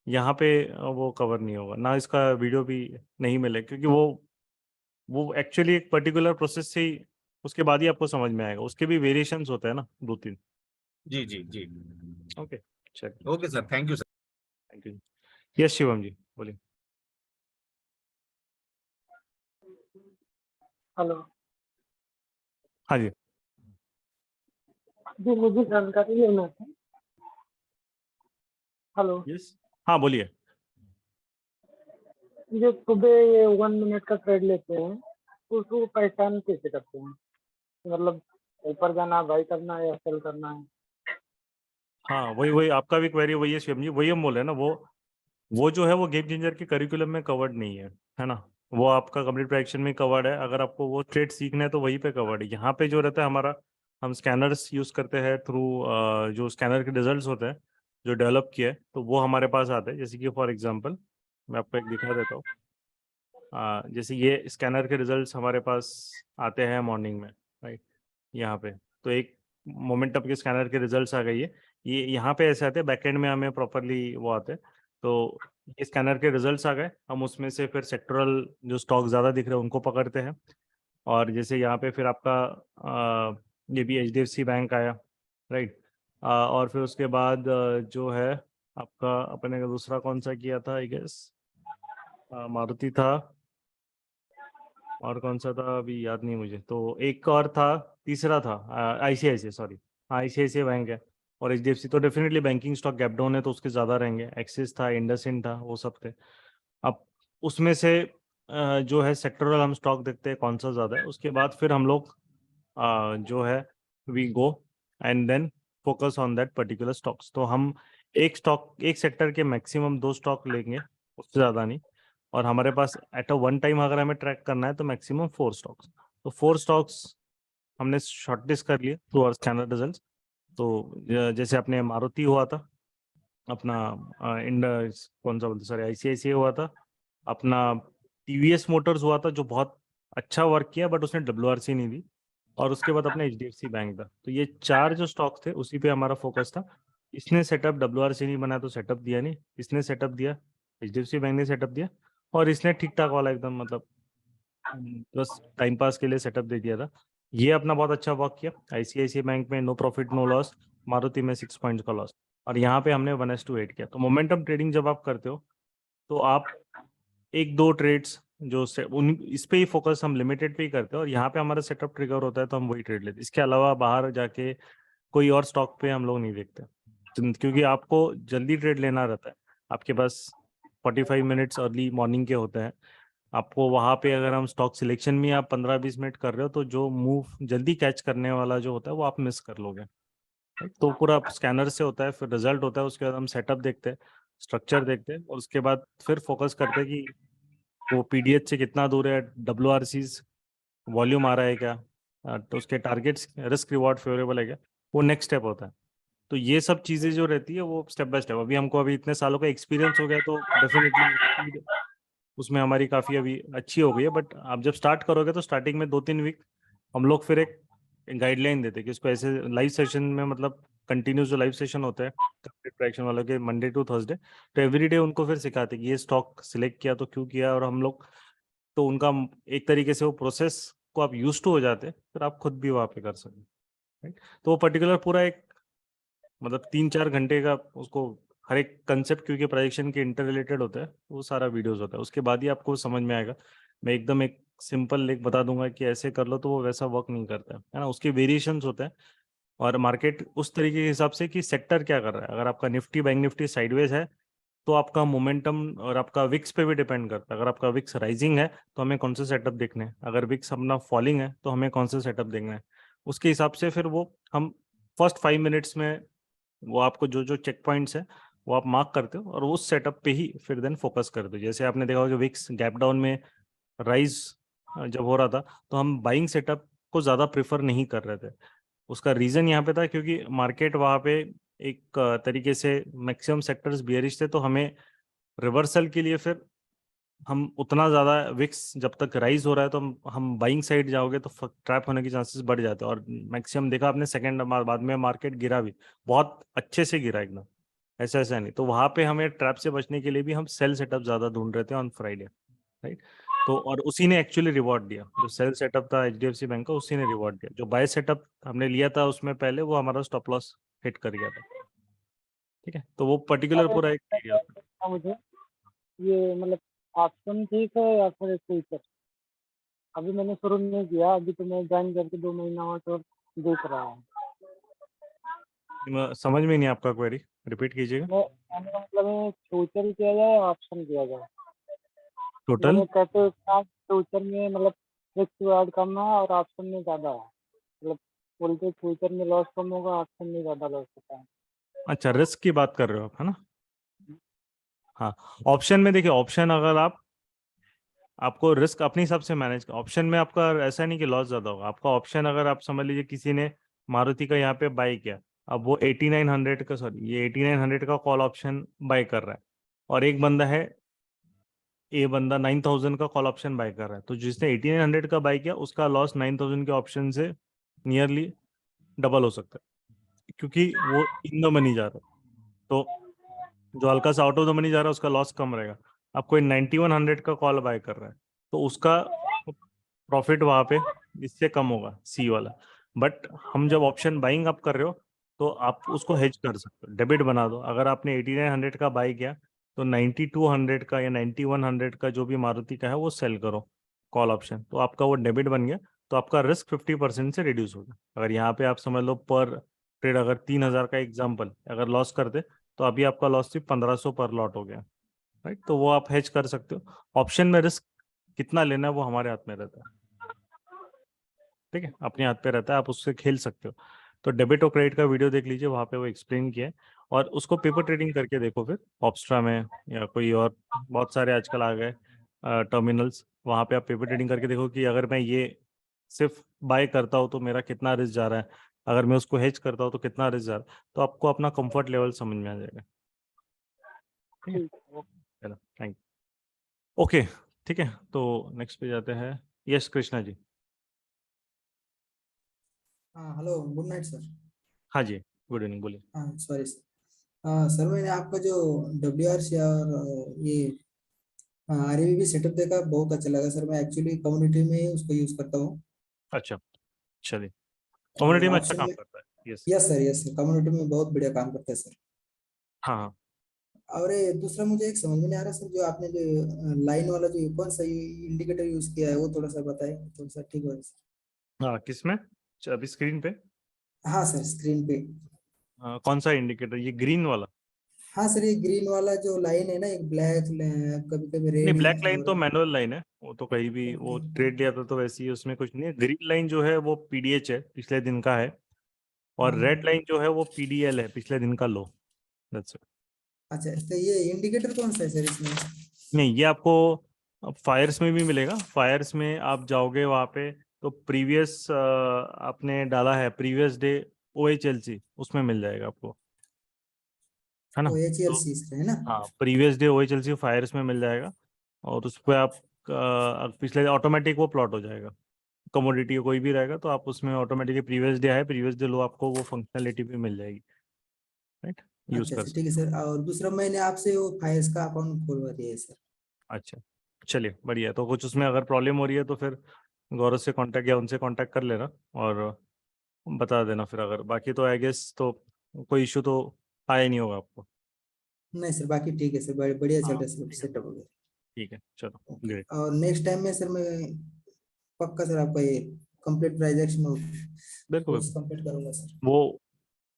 यहाँ पे वो कवर नहीं होगा ना, इसका वीडियो भी नहीं मिलेगा, क्योंकि वो एक्चुअली एक पर्टिकुलर प्रोसेस से ही उसके बाद ही आपको समझ में आएगा। उसके भी वेरिएशंस होते हैं ना, 2-3। जी जी जी। ओके, चलिए, okay sir, thank you sir. Thank you. Yes Shivam ji, बोलिए। हेलो हाँ जी, जी, मुझे जानकारी लेना था। हेलो, यस, हाँ बोलिए। जो सुबह ये 1 मिनट का ट्रेड लेते हैं, तो उसको पहचान कैसे करते हैं? मतलब ऊपर जाना, बाई करना है या सेल करना है? हाँ, वही वही आपका भी क्वेरी वही है शिवम जी, वही हम बोले ना। वो जो है वो गेम चेंजर के करिकुलम में कवर्ड नहीं है ना। वो आपका कंप्लीट प्रेडिक्शन में कवर्ड है। अगर आपको वो ट्रेड सीखना है तो वहीं पे कवर्ड है। यहाँ पे जो रहता है हमारा, हम स्कैनर्स यूज करते हैं थ्रू, जो स्कैनर के रिजल्ट्स होते हैं जो डेवलप किया है, तो वो हमारे पास आते हैं। जैसे कि फॉर एग्जांपल मैं आपको एक दिखा देता हूँ। जैसे ये स्कैनर के रिजल्ट्स हमारे पास आते हैं मॉर्निंग में, राइट। यहाँ पे तो एक मोमेंटम के स्कैनर के रिजल्ट्स आ गई है। ये यहाँ पे ऐसे आते हैं, बैकएंड में हमें प्रॉपरली वो आते हैं। तो ये स्कैनर के रिजल्ट्स आ गए, हम उसमें से फिर सेक्टरल जो स्टॉक ज़्यादा दिख रहे हैं उनको पकड़ते हैं। और जैसे यहाँ पे फिर आपका ये भी एचडीएफसी बैंक आया, राइट। और फिर उसके बाद जो है आपका अपने का दूसरा कौन सा किया था, आई गेस मारुति था, और कौन सा था अभी याद नहीं मुझे। तो एक और था, तीसरा था आईसीआईसीआई, सॉरी, आईसीआईसीआई बैंक है। और एचडीएफसी तो definitely banking stock gap down है तो उसके ज़्यादा रहेंगे। एक्सिस था, इंडसइंड था, वो सब थे। अब उसमें से जो है सेक्टरल हम स्टॉक देखते हैं कौन सा ज़्यादा है, उसके बाद फिर हम लोग जो है we go and then focus on that particular stocks. तो हम एक स्टॉक, एक सेक्टर के मैक्सिमम 2 स्टॉक लेंगे, उससे ज़्यादा नहीं। और हमारे पास एट अ वन टाइम अगर हमें ट्रैक करना है तो मैक्सिमम 4 स्टॉक्स। तो 4 स्टॉक्स हमने शॉर्टलिस्ट कर लिए थ्रू आवर स्कैनर रिजल्ट्स। तो जैसे अपने मारुति हुआ था, अपना इंडस कौन सा बोलते, सॉरी आईसीआईसीआई हुआ था, अपना टीवीएस मोटर्स हुआ था जो बहुत अच्छा वर्क किया बट उसने डब्ल्यूआरसी नहीं दी, और उसके बाद अपना एचडीएफसी बैंक था। तो ये 4 जो स्टॉक थे उसी पे हमारा फोकस था। इसने सेटअप WRC नहीं बनाया तो सेटअप दिया नहीं, इसने सेटअप दिया, HDFC बैंक ने सेटअप दिया, और इसने ठीक ठाक वाला एकदम मतलब बस टाइम पास के लिए सेटअप दे दिया था। ये अपना बहुत अच्छा वर्क किया। ICICI बैंक में no profit no loss, Maruti में 6 पॉइंट्स का लॉस, और यहाँ पे हमने 1:8 किया। तो मोमेंटम ट्रेडिंग जब आप करते हो तो आप एक दो ट्रेड्स जो इस पे ही फोकस हम लिमिटेड पे ही करते हैं, और यहाँ पे हमारा सेटअप ट्रिगर होता है तो हम वही ट्रेड लेते हैं। इसके अलावा बाहर जाके कोई और स्टॉक पे हम लोग नहीं देखते, क्योंकि आपको जल्दी ट्रेड लेना रहता है। आपके पास 45 मिनट्स अर्ली मॉर्निंग के होते हैं। आपको वहाँ पे अगर हम स्टॉक सिलेक्शन में आप 15-20 मिनट कर रहे हो तो जो मूव जल्दी कैच करने वाला जो होता है वो आप मिस कर लोगे। तो पूरा स्कैनर से होता है, फिर रिजल्ट होता है, उसके बाद हम सेटअप देखते हैं, स्ट्रक्चर देखते हैं, और उसके बाद फिर फोकस करते हैं कि वो पीडीएच से कितना दूर है, WRCs वॉल्यूम आ रहा है क्या, तो उसके टारगेट्स रिस्क रिवॉर्ड फेवरेबल है क्या, वो नेक्स्ट स्टेप होता है। तो ये सब चीज़ें जो रहती है वो स्टेप बाय स्टेप, अभी हमको अभी इतने सालों का एक्सपीरियंस हो गया तो डेफिनेटली उसमें हमारी काफ़ी अभी अच्छी हो गई है। बट आप जब स्टार्ट करोगे तो स्टार्टिंग में 2-3 वीक हम लोग फिर एक गाइडलाइन देते हैं कि उसको ऐसे लाइव सेशन में, मतलब कंटिन्यूस जो लाइव सेशन होता है ट्रैक्शन वालों के मंडे टू थर्सडे, तो एवरीडे उनको फिर सिखाते हैं कि ये स्टॉक सिलेक्ट किया तो क्यों किया, और हम लोग तो उनका एक तरीके से वो प्रोसेस को आप यूज टू हो जाते हैं, फिर आप खुद भी वहाँ पे कर सकते हैं, राइट। तो वो पर्टिकुलर पूरा एक मतलब 3-4 घंटे का उसको हर एक कंसेप्ट, क्योंकि प्रोजेक्शन के इंटर रिलेटेड होता है, वो सारा वीडियोस होता है, उसके बाद ही आपको समझ में आएगा। मैं एकदम एक सिंपल लेख बता दूंगा कि ऐसे कर लो तो वो वैसा वर्क नहीं करता है ना, उसके वेरिएशंस होते हैं। और मार्केट उस तरीके के हिसाब से कि सेक्टर क्या कर रहा है, अगर आपका निफ्टी बैंक निफ्टी साइडवेज है तो आपका मोमेंटम और आपका विक्स पे भी डिपेंड करता है। अगर आपका विक्स राइजिंग है तो हमें कौन से सेटअप देखने हैं, अगर विक्स अपना फॉलिंग है तो हमें कौन से सेटअप देखना है, उसके हिसाब से फिर वो हम फर्स्ट 5 मिनट्स में वो आपको जो जो चेक पॉइंट्स है वो आप मार्क करते हो और उस सेटअप पे ही फिर देन फोकस करते हो। जैसे आपने देखा होगा कि विक्स गैप डाउन में राइज जब हो रहा था तो हम बाइंग सेटअप को ज़्यादा प्रेफर नहीं कर रहे थे। उसका रीज़न यहाँ पे था क्योंकि मार्केट वहाँ पे एक तरीके से मैक्सिमम सेक्टर्स बियरिश थे, तो हमें रिवर्सल के लिए फिर हम उतना ज़्यादा विक्स जब तक राइज हो रहा है तो हम बाइंग साइड जाओगे तो ट्रैप होने के चांसेस बढ़ जाते हैं। और मैक्सिमम देखा आपने सेकंड बाद में मार्केट गिरा भी, बहुत अच्छे से गिरा एकदम, ऐसा ऐसा नहीं। तो वहाँ पे हमें ट्रैप से बचने के लिए भी हम सेल सेटअप ज़्यादा ढूंढ रहे थे ऑन फ्राइडे, राइट। तो और उसी ने एक्चुअली रिवॉर्ड दिया, जो सेल सेटअप था HDFC बैंक का उसी ने रिवॉर्ड दिया। जो बाय सेटअप हमने लिया था उसमें पहले वो हमारा स्टॉप लॉस हिट कर गया था, ठीक है। तो वो पर्टिकुलर पूरा एक आइडिया था। हाँ, मुझे ये मतलब ऑप्शन ठीक है या फिर फ्यूचर? अभी मैंने शुरू नहीं किया, अभी तो मैं ज्वाइन करके 2 महीना हुआ तो देख रहा हूँ। समझ में नहीं आपका क्वेरी, रिपीट कीजिएगा। मैंने मतलब फ्यूचर किया जाए या ऑप्शन किया जाए? टोटल मैंने कहते हैं फ्यूचर में मतलब रिस्क ऐड करना है और ऑप्शन में ज़्यादा है, मतलब बोलते फ्यूचर में लॉस कम होगा, ऑप्शन में ज़्यादा लॉस होता है। अच्छा, रिस्क की बात कर रहे हो आप, है ना? हाँ, ऑप्शन में देखिए, ऑप्शन अगर आपको रिस्क अपने हिसाब से मैनेज, ऑप्शन में आपका ऐसा नहीं कि लॉस ज़्यादा होगा। आपका ऑप्शन अगर आप समझ लीजिए किसी ने मारुति का यहाँ पे बाई किया, अब वो 8900 का, सॉरी ये 8900 का कॉल ऑप्शन बाय कर रहा है, और एक बंदा है ए बंदा 9000 का कॉल ऑप्शन बाय कर रहा है, तो जिसने 8900 का बाय किया उसका लॉस 9000 के ऑप्शन से नियरली डबल हो सकता है, क्योंकि वो इन द मनी जा रहा है। तो जो हल्का सा आउट ऑफ द मनी जा रहा है उसका लॉस कम रहेगा। अब कोई 9100 का कॉल बाय कर रहा है तो उसका प्रॉफिट वहाँ पे इससे कम होगा, सी वाला। बट हम जब ऑप्शन बाइंग आप कर रहे हो तो आप उसको हेज कर सकते हो, डेबिट बना दो। अगर आपने 8900 का बाई किया तो 9200 का या 9100 का जो भी मारुति का है वो सेल करो कॉल ऑप्शन, तो आपका वो डेबिट बन गया। तो आपका रिस्क 50% से रिड्यूस होगा। अगर यहाँ पे आप समझ लो पर ट्रेड अगर 3000 का एग्जाम्पल अगर लॉस करते तो अभी आपका लॉस सिर्फ 1500 पर लॉट हो गया, राइट। तो वो आप हेज कर सकते हो। ऑप्शन में रिस्क कितना लेना है वो हमारे हाथ में रहता है, ठीक है, अपने हाथ पे रहता है, आप उससे खेल सकते हो। तो डेबिट और क्रेडिट का वीडियो देख लीजिए, वहाँ पे वो एक्सप्लेन किया है, और उसको पेपर ट्रेडिंग करके देखो फिर ऑप्स्ट्रा में या कोई और बहुत सारे आजकल आ गए टर्मिनल्स, वहाँ पे आप पेपर ट्रेडिंग करके देखो कि अगर मैं ये सिर्फ बाय करता हूँ तो मेरा कितना रिस्क जा रहा है, अगर मैं उसको हेज करता हूँ तो कितना रिस्क जा रहा है, तो आपको अपना कंफर्ट लेवल समझ में आ जाएगा, ठीक है। चलो, थैंक यू। ओके, ठीक है, तो नेक्स्ट पे जाते हैं। यस कृष्णा जी। हाँ हेलो, गुड नाइट सर। हाँ जी, गुड इवनिंग, बोलिए। हाँ सॉरी सर, हाँ सर, मैंने आपका जो WRC और ये RABB सेटअप देखा, बहुत अच्छा लगा सर। मैं एक्चुअली कम्युनिटी में ही उसको यूज करता हूँ। अच्छा, चलिए, और कम्युनिटी में अच्छा ऑप्शन काम में, करता है। यस। यस सर, कम्युनिटी में बहुत बढ़िया काम करता है सर। हाँ हाँ। और ये दूसरा मुझे एक समझ में नहीं आ रहा सर, जो आपने जो लाइन वाला जो कौन सा इंडिकेटर यूज किया है, वो थोड़ा सा बताएं, थोड़ा सा ठीक होगा सर। हाँ, किसमें? अभी स्क्रीन पे हाँ सर, स्क्रीन पे। कौन सा इंडिकेटर? ये ग्रीन वाला? हाँ सर, ये ग्रीन वाला जो लाइन है ना, एक ब्लैक, कभी कभी नहीं, रेड ब्लैक लाइन और। तो मैनुअल लाइन है, वो तो कहीं भी वो ओके। ट्रेड लिया था तो वैसे ही, उसमें कुछ नहीं है। ग्रीन लाइन जो है वो PDH है, पिछले दिन का है। और रेड लाइन जो है वो PDL है, पिछले दिन का लो। That's it. अच्छा, तो ये इंडिकेटर कौन सा है सर इसमें? नहीं, ये आपको फायर्स में भी मिलेगा। फायर्स में आप जाओगे वहाँ पे तो प्रीवियस आपने डाला है प्रीवियस डे OHLC, उसमें मिल जाएगा आपको, है ना? ओ एच एल तो सी है ना? हाँ, प्रीवियस डे OHLC फायर्स में मिल जाएगा। और उस पर आप पिछले ऑटोमेटिक वो प्लॉट हो जाएगा। कमोडिटी कोई भी रहेगा तो आप उसमें ऑटोमेटिकली प्रीवियस डे है, प्रीवियस डे लो, आपको वो फंक्शनलिटी भी मिल जाएगी। राइट, यूज अच्छा कर अच्छा, सकते। ठीक है सर। और दूसरा, मैंने आपसे वो फायर्स का अकाउंट खोलवा दिया है सर। अच्छा, चलिए, बढ़िया। तो कुछ उसमें अगर प्रॉब्लम हो रही है तो फिर गौरव से कांटेक्ट या उनसे कांटेक्ट कर लेना और बता देना फिर। अगर बाकी तो आई गेस तो कोई इशू तो आया नहीं होगा आपको। नहीं सर, बाकी ठीक है सर, बढ़िया चल हाँ, रहा है सर, ठीक है, सेटअप वगैरह। ठीक है, चलो, ओके। ग्रेट। और नेक्स्ट टाइम में सर मैं पक्का सर आपका ये कंप्लीट प्राइजेक्शन बिल्कुल कोर्स बिल्कुल। कंप्लीट करूंगा सर। वो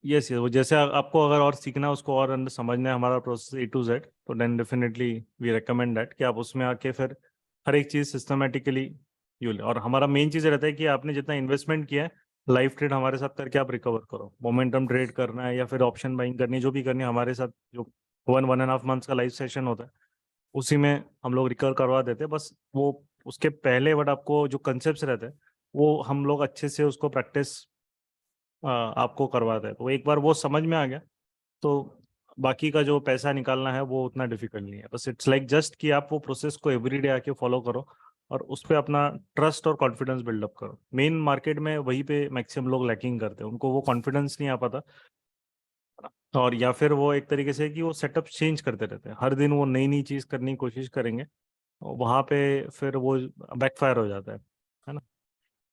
यस यस, वो जैसे आपको अगर और सीखना है, उसको और अंदर समझना है हमारा प्रोसेस A to Z, तो then definitely we recommend that कि आप उसमें आके फिर हर एक चीज़ सिस्टमेटिकली यूज। और हमारा मेन चीज़ रहता है कि आपने जितना इन्वेस्टमेंट किया है, लाइव ट्रेड हमारे साथ करके आप रिकवर करो। मोमेंटम ट्रेड करना है या फिर ऑप्शन बाइंग करनी है, जो भी करनी है हमारे साथ, जो 1.5 मंथ्स का लाइव सेशन होता है, उसी में हम लोग रिकवर करवा देते हैं। बस वो उसके पहले बट आपको जो कंसेप्ट रहते हैं, वो हम लोग अच्छे से उसको प्रैक्टिस आपको करवाते हैं। तो एक बार वो समझ में आ गया तो बाकी का जो पैसा निकालना है वो उतना डिफिकल्ट नहीं है। बस इट्स लाइक जस्ट कि आप वो प्रोसेस को एवरीडे आके फॉलो करो और उस पर अपना ट्रस्ट और कॉन्फिडेंस बिल्डअप करो। मेन मार्केट में वहीं पे मैक्सिमम लोग लैकिंग करते हैं, उनको वो कॉन्फिडेंस नहीं आ पाता। और या फिर वो एक तरीके से कि वो सेटअप चेंज करते रहते हैं, हर दिन वो नई नई चीज़ करने की कोशिश करेंगे, वहाँ पे फिर वो बैकफायर हो जाता है ना?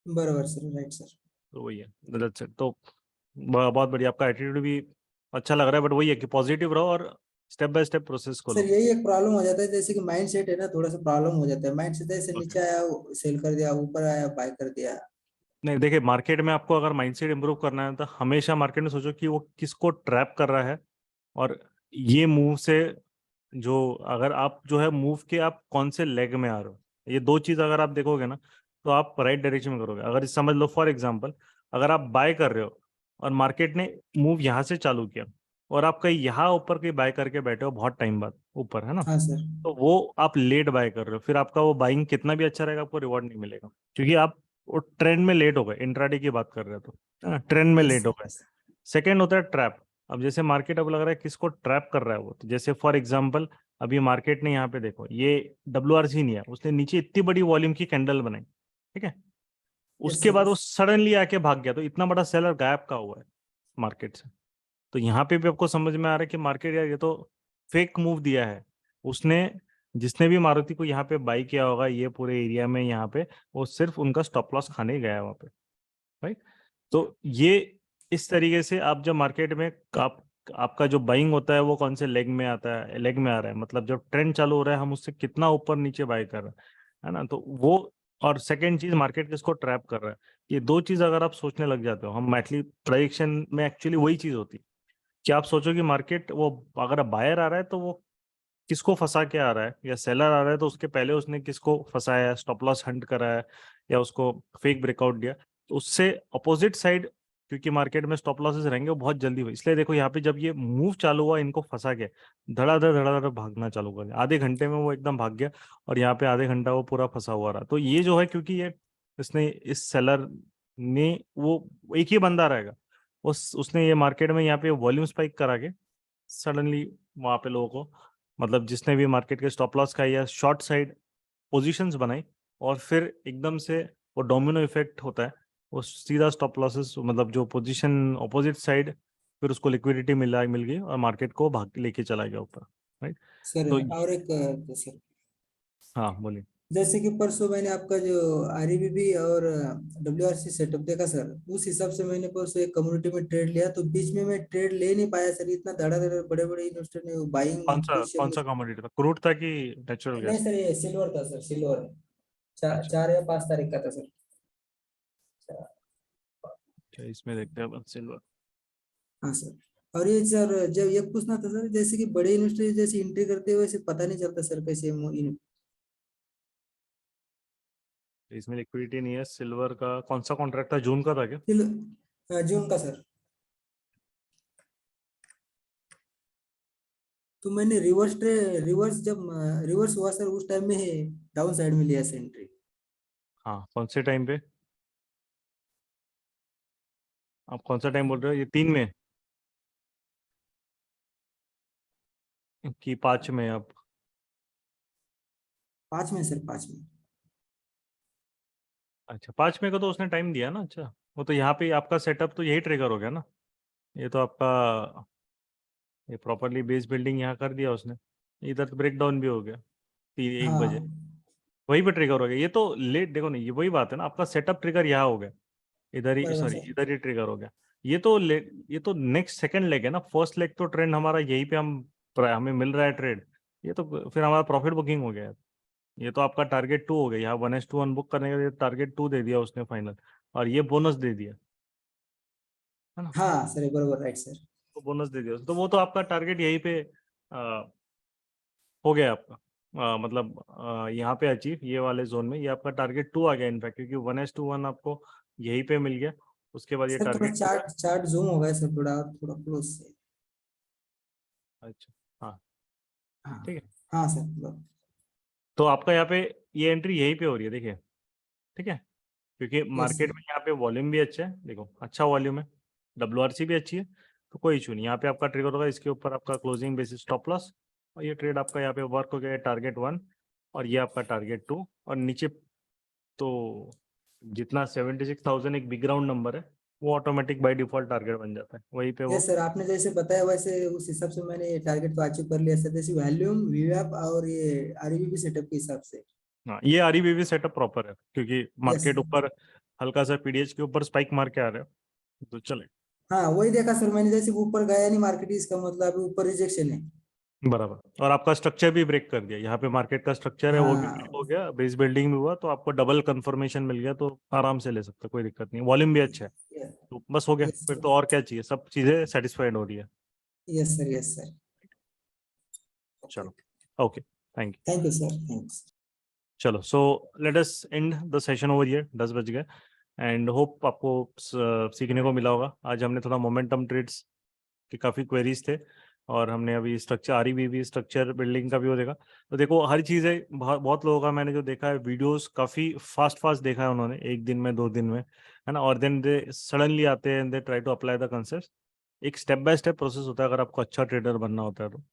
बराबर सर, राइट सर। तो वही है, that's it। तो बहुत बढ़िया, आपका एटीट्यूड भी अच्छा लग रहा है, बट वही है कि पॉजिटिव रहो और स्टेप बाय स्टेप प्रोसेस को सर लो। यही एक प्रॉब्लम हो जाता है, जैसे कि माइंड सेट है ना, थोड़ा सा प्रॉब्लम हो जाता है। माइंड सेट ऐसे ओके। नीचे आया, सेल कर दिया, ऊपर आया, बाय कर दिया। नहीं, देखिए, मार्केट में आपको अगर माइंडसेट इंप्रूव करना है तो हमेशा मार्केट में सोचो कि वो किसको ट्रैप कर रहा है। और ये मूव से जो, अगर आप जो है मूव के आप कौन से लेग में आ रहे हो, ये दो चीज अगर आप देखोगे ना, तो आप राइट डायरेक्शन में करोगे। अगर समझ लो फॉर एग्जांपल, अगर आप बाय कर रहे हो और मार्केट ने मूव यहाँ से चालू किया और आप कहीं यहाँ ऊपर कहीं बाय करके बैठे हो बहुत टाइम बाद ऊपर, है ना? हाँ सर। तो वो आप लेट बाय कर रहे हो, फिर आपका वो बाइंग कितना भी अच्छा रहेगा, आपको रिवॉर्ड नहीं मिलेगा, क्योंकि आप वो ट्रेंड में लेट हो गए। इंट्राडे की बात कर रहे हो तो ट्रेंड में यस लेट हो सर, गए। यस। सेकंड होता है ट्रैप। अब जैसे मार्केट अब लग रहा है किसको ट्रैप कर रहा है वो, तो जैसे फॉर एग्जांपल अभी मार्केट ने यहाँ पे देखो, ये WRC नहीं है, उसने नीचे इतनी बड़ी वॉल्यूम की कैंडल बनाई, ठीक है? यस उसके सर, बाद वो यस। सडनली आके भाग गया, तो इतना बड़ा सेलर गायब का हुआ है मार्केट से। तो यहाँ पे भी आपको समझ में आ रहा है कि मार्केट, यार ये तो फेक मूव दिया है उसने। जिसने भी मारुति को यहाँ पे बाई किया होगा ये पूरे एरिया में, यहाँ पे वो सिर्फ उनका स्टॉप लॉस खाने ही गया है वहाँ पे, राइट? तो ये इस तरीके से आप जब मार्केट में आपका जो बाइंग होता है वो कौन से लेग में आता है, लेग में आ रहा है, मतलब जब ट्रेंड चालू हो रहा है हम उससे कितना ऊपर नीचे बाय कर रहे हैं, है ना? तो वो, और सेकंड चीज मार्केट किसको ट्रैप कर रहा है, ये दो चीज अगर आप सोचने लग जाते हो, हम एक्चुअली प्रेडिक्शन में एक्चुअली वही चीज होती है कि आप सोचो कि मार्केट वो, अगर बायर आ रहा है तो वो किसको फंसा के आ रहा है, या सेलर आ रहा है तो उसके पहले उसने किसको फंसाया है, स्टॉप लॉस हंट करा है या उसको फेक ब्रेकआउट दिया। तो उससे अपोजिट साइड, क्योंकि मार्केट में स्टॉप लॉसेस रहेंगे वो बहुत जल्दी हुई, इसलिए देखो यहाँ पे जब ये मूव चालू हुआ इनको फंसा के धड़ाधड़ भागना चालू कर दिया, आधे घंटे में वो एकदम भाग गया और यहाँ पे आधे घंटा वो पूरा फंसा हुआ रहा। तो ये जो है, क्योंकि ये इसने इस सेलर ने, वो एक ही बंदा रहेगा, उसने ये मार्केट में यहाँ पे वॉल्यूम स्पाइक करा के सडनली वहां पे लोगों को, मतलब जिसने भी मार्केट के स्टॉप लॉस का या शॉर्ट साइड पोजीशंस बनाई, और फिर एकदम से वो डोमिनो इफेक्ट होता है, वो सीधा स्टॉप लॉसेस, मतलब जो पोजीशन अपोजिट साइड फिर उसको लिक्विडिटी मिल गई और मार्केट को भाग लेके चला गया ऊपर, राइट? सर तो और एक सर, हाँ बोलिए। जैसे कि परसों मैंने आपका जो आरईबीबी और डब्ल्यूआरसी सेटअप देखा सर, उस हिसाब से मैंने परसों एक कम्युनिटी में ट्रेड लिया, तो बीच में मैं ट्रेड ले नहीं पाया सर, इतना धड़ाधड़ बड़े बड़े इन्वेस्टर ने बाइंग कौन सा कमोडिटी था? क्रूड था कि नेचुरल नहीं गैस? सर, ये सिल्वर था सर, सिल्वर। अच्छा 4 या 5 तारीख का था सर। अच्छा, इसमें देखते हैं सिल्वर। हाँ सर। और ये सर जब ये पूछना था सर, जैसे कि बड़े इन्वेस्टर जैसे एंट्री करते हैं वैसे पता नहीं चलता सर कैसे इसमें लिक्विडिटी नहीं है। सिल्वर का कौन सा कॉन्ट्रैक्ट था? जून का था क्या? जून का सर। तो मैंने रिवर्स जब रिवर्स हुआ सर, उस टाइम में डाउन साइड में लिया सर एंट्री। हाँ, कौन से टाइम पे? आप कौन सा टाइम बोल रहे हो? ये 3 में कि 5 में? आप 5 में सर, 5 में। अच्छा, 5 में का तो उसने टाइम दिया ना। अच्छा, वो तो यहाँ पे आपका सेटअप तो यही ट्रिगर हो गया ना। ये तो आपका ये प्रॉपरली बेस बिल्डिंग यहाँ कर दिया उसने, इधर तो ब्रेक डाउन भी हो गया 1 बजे, हाँ वही पे ट्रिगर हो गया। ये तो लेट देखो नहीं, ये वही बात है ना, आपका सेटअप ट्रिगर यहाँ हो गया, इधर ही बराबर सॉरी सर। इधर ही ट्रिगर हो गया। ये तो नेक्स्ट सेकंड लेग है ना। फर्स्ट लेग तो ट्रेंड हमारा यहीं पे हमें मिल रहा है ट्रेड, ये तो फिर हमारा प्रॉफिट बुकिंग हो गया है। ये तो आपका टारगेट 2 हो गया, यहाँ 1:1 बुक करने के लिए टारगेट 2 दे दिया उसने फाइनल, और ये बोनस दे दिया है ना। हाँ सर, बराबर, राइट सर। तो बोनस दे दिया, तो वो तो आपका टारगेट यहीं पे हो गया आपका। मतलब यहाँ पे अचीव, ये वाले जोन में ये आपका टारगेट 2 आ गया इनफैक्ट, क्योंकि 1:1 आपको यहीं पे मिल गया। उसके बाद ये सर थोड़ा टारगेट 2 है। चार्ट जूम हो गया सर, थोड़ा थोड़ा क्लोज से। अच्छा हाँ हाँ ठीक है। हाँ सर, बराबर। तो आपका यहाँ पे ये एंट्री यहीं पे हो रही है, देखिए ठीक है, क्योंकि यस मार्केट सर। में यहाँ पे वॉल्यूम भी अच्छा है, देखो अच्छा वॉल्यूम है, WRC भी अच्छी है, तो कोई इशू नहीं। यहाँ पे आपका ट्रिगर होगा, इसके ऊपर आपका क्लोजिंग बेसिस स्टॉप लॉस, और ये ट्रेड आपका यहाँ पे वर्क हो गया, टारगेट 1 और ये आपका टारगेट 2, और नीचे तो जितना 76,000 एक बिग ग्राउंड नंबर है, वो ऑटोमेटिक बाय डिफॉल्ट टारगेट बन जाता है वहीं पे वो। यस सर, आपने जैसे बताया वैसे उस हिसाब से मैंने टारगेट तो अचीव कर लिया सर, जैसे वॉल्यूम, वीवैप और ये आरईबीबी सेटअप के हिसाब से। हाँ, ये REBV सेटअप प्रॉपर है, क्योंकि यस मार्केट सर। ऊपर हल्का सा PDH के ऊपर स्पाइक मार के आ रहा है, तो चले हाँ वही देखा सर मैंने, जैसे ऊपर गया नहीं मार्केट, इसका मतलब अभी ऊपर रिजेक्शन है। बराबर। और आपका स्ट्रक्चर भी ब्रेक कर दिया, यहाँ पे मार्केट का स्ट्रक्चर है वो भी ब्रेक हाँ हो गया, बेस बिल्डिंग भी हुआ, तो आपको डबल कंफर्मेशन मिल गया, तो आराम से ले सकते, कोई दिक्कत नहीं। वॉल्यूम भी अच्छा है, तो बस हो गया, यस फिर सर। तो और क्या चाहिए, सब चीजें सेटिस्फाइड हो रही है। Yes sir, yes sir. चलो okay, thank you. Thank you sir, thanks. चलो, so let us end the session over here, 10 बज गए, एंड होप आपको सीखने को मिला होगा। आज हमने थोड़ा मोमेंटम ट्रेड्स की काफ़ी क्वेरीज थे, और हमने अभी स्ट्रक्चर REBV स्ट्रक्चर बिल्डिंग का भी वो देखा। तो देखो हर चीज़ है, बहुत लोगों का मैंने जो देखा है वीडियोस काफ़ी फास्ट देखा है उन्होंने, 1 दिन में 2 दिन में, है ना, और देन दे सडनली आते हैं, they try to apply the concept. एक स्टेप बाय स्टेप प्रोसेस होता है अगर आपको अच्छा ट्रेडर बनना होता है तो।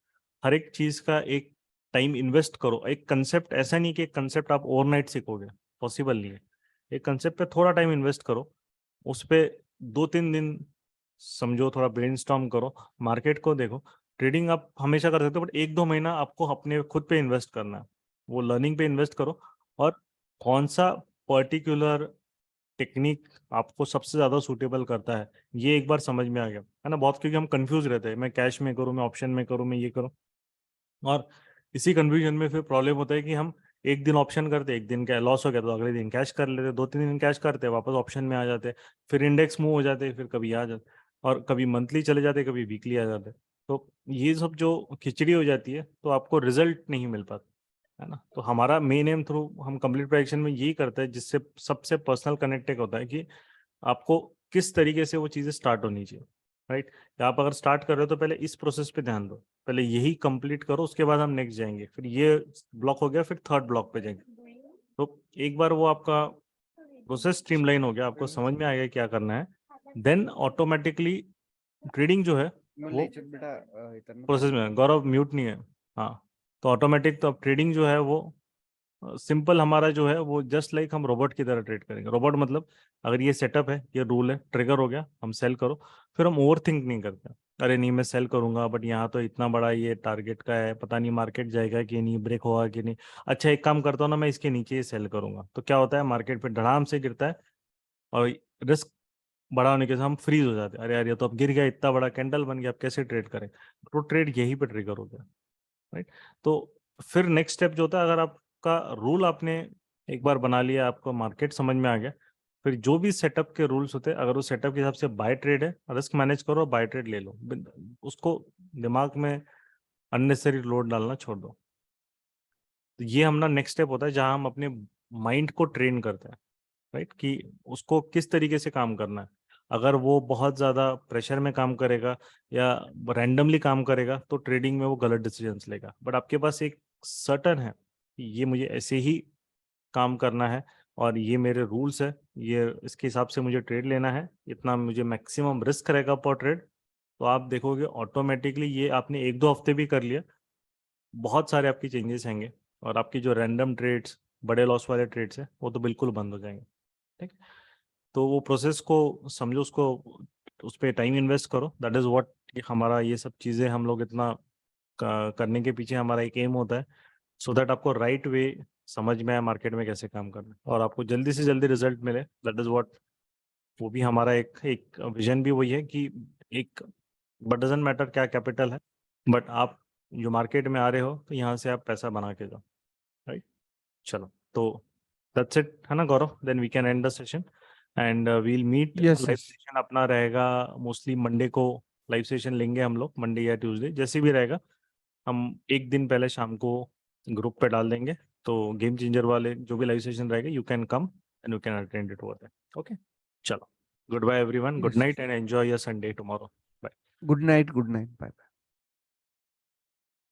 हर एक चीज़ का एक टाइम इन्वेस्ट करो। एक कंसेप्ट ऐसा नहीं कि एक कंसेप्ट आप ओवरनाइट सीखोगे, पॉसिबल नहीं है। एक कंसेप्ट पे थोड़ा टाइम इन्वेस्ट करो, उस पर 2-3 दिन समझो, थोड़ा ब्रेनस्टॉर्म करो, मार्केट को देखो। ट्रेडिंग आप हमेशा कर सकते हो, बट 1-2 महीना आपको अपने खुद पे इन्वेस्ट करना है, वो लर्निंग पे इन्वेस्ट करो। और कौन सा पर्टिकुलर टेक्निक आपको सबसे ज़्यादा सूटेबल करता है, ये एक बार समझ में आ गया है ना। बहुत, क्योंकि हम कंफ्यूज रहते हैं, मैं कैश में करूँ, मैं ऑप्शन में करूँ, मैं ये करूँ, और इसी कंफ्यूजन में फिर प्रॉब्लम होता है कि हम एक दिन ऑप्शन करते, एक दिन क्या लॉस हो गया तो अगले दिन कैश कर लेते, 2-3 दिन कैश करते, वापस ऑप्शन में आ जाते, फिर इंडेक्स मूव हो जाते, फिर कभी आ जाते, और कभी मंथली चले जाते, कभी वीकली आ जाते। तो ये सब जो खिचड़ी हो जाती है, तो आपको रिजल्ट नहीं मिल पाता, है ना। तो हमारा मेन एम थ्रू हम कंप्लीट प्रेडिक्शन में यही करते हैं, जिससे सबसे पर्सनल कनेक्ट एक होता है कि आपको किस तरीके से वो चीज़ें स्टार्ट होनी चाहिए, राइट। आप अगर स्टार्ट कर रहे हो तो पहले इस प्रोसेस पे ध्यान दो, पहले यही कंप्लीट करो, उसके बाद हम नेक्स्ट जाएंगे, फिर ये ब्लॉक हो गया, फिर थर्ड ब्लॉक पे जाएंगे। तो एक बार वो आपका प्रोसेस स्ट्रीमलाइन हो गया, आपको समझ में आ गया क्या करना है, देन ऑटोमेटिकली ट्रेडिंग जो है वो प्रोसेस में। गौरव म्यूट नहीं है, हाँ। तो ऑटोमेटिक तो अब ट्रेडिंग जो है वो सिंपल हमारा जो है वो जस्ट लाइक हम रोबोट की तरह ट्रेड करेंगे। रोबोट मतलब अगर ये सेटअप है, ये रूल है, ट्रिगर हो गया, हम सेल करो, फिर हम ओवर थिंक नहीं करते। अरे नहीं मैं सेल करूंगा बट यहाँ तो इतना बड़ा ये टारगेट का है, पता नहीं मार्केट जाएगा कि नहीं, ब्रेक होगा कि नहीं, अच्छा एक काम करता हूँ ना, मैं इसके नीचे ही सेल करूंगा। तो क्या होता है, मार्केट पे धड़ाम से गिरता है और रिस्क बड़ा होने के साथ हम फ्रीज हो जाते हैं। अरे यार ये तो अब गिर गया, इतना बड़ा कैंडल बन गया, अब कैसे ट्रेड करें। तो ट्रेड यहीं पे ट्रिगर हो गया, राइट। तो फिर नेक्स्ट स्टेप जो होता है, अगर आपका रूल आपने एक बार बना लिया, आपको मार्केट समझ में आ गया, फिर जो भी सेटअप के रूल्स होते हैं, अगर उस सेटअप के हिसाब से बाय ट्रेड है, रिस्क मैनेज करो, बाय ट्रेड ले लो, उसको दिमाग में अननेसेसरी लोड डालना छोड़ दो। तो ये हमारा नेक्स्ट स्टेप होता है जहां हम अपने माइंड को ट्रेन करते हैं, राइट, कि उसको किस तरीके से काम करना है। अगर वो बहुत ज़्यादा प्रेशर में काम करेगा या रैंडमली काम करेगा तो ट्रेडिंग में वो गलत डिसीजंस लेगा। बट आपके पास एक सर्टन है कि ये मुझे ऐसे ही काम करना है और ये मेरे रूल्स है, ये इसके हिसाब से मुझे ट्रेड लेना है, इतना मुझे मैक्सिमम रिस्क रहेगा पर ट्रेड। तो आप देखोगे ऑटोमेटिकली ये आपने 1-2 हफ्ते भी कर लिया, बहुत सारे आपकी चेंजेस आएंगे और आपकी जो रैंडम ट्रेड्स, बड़े लॉस वाले ट्रेड्स है, वो तो बिल्कुल बंद हो जाएंगे। ठीक, तो वो प्रोसेस को समझो, उसको उस पर टाइम इन्वेस्ट करो। दैट इज़ व्हाट हमारा ये सब चीज़ें हम लोग इतना करने के पीछे हमारा एक एम होता है, सो दैट आपको राइट वे समझ में आए मार्केट में कैसे काम करना है और आपको जल्दी से जल्दी रिजल्ट मिले। दैट इज़ व्हाट, वो भी हमारा एक विजन भी वही है कि एक, बट डजेंट मैटर क्या कैपिटल है, बट आप जो मार्केट में आ रहे हो तो यहाँ से आप पैसा बना के जाओ, राइट। चलो, तो दैट्स इट है ना Gaurav, then we can end the session and we'll meet. Yes, live yes. Session अपना रहेगा मोस्टली मंडे को, लाइव सेशन लेंगे हम लोग मंडे या ट्यूसडे, जैसे भी रहेगा। हम एक दिन पहले शाम को ग्रुप पे डाल देंगे, तो गेम चेंजर वाले जो भी लाइव सेशन रहेगा, you can come and you can attend it over there. Okay, चलो, good bye everyone, good Yes. Night and enjoy your Sunday tomorrow. Good night. Good night. Bye.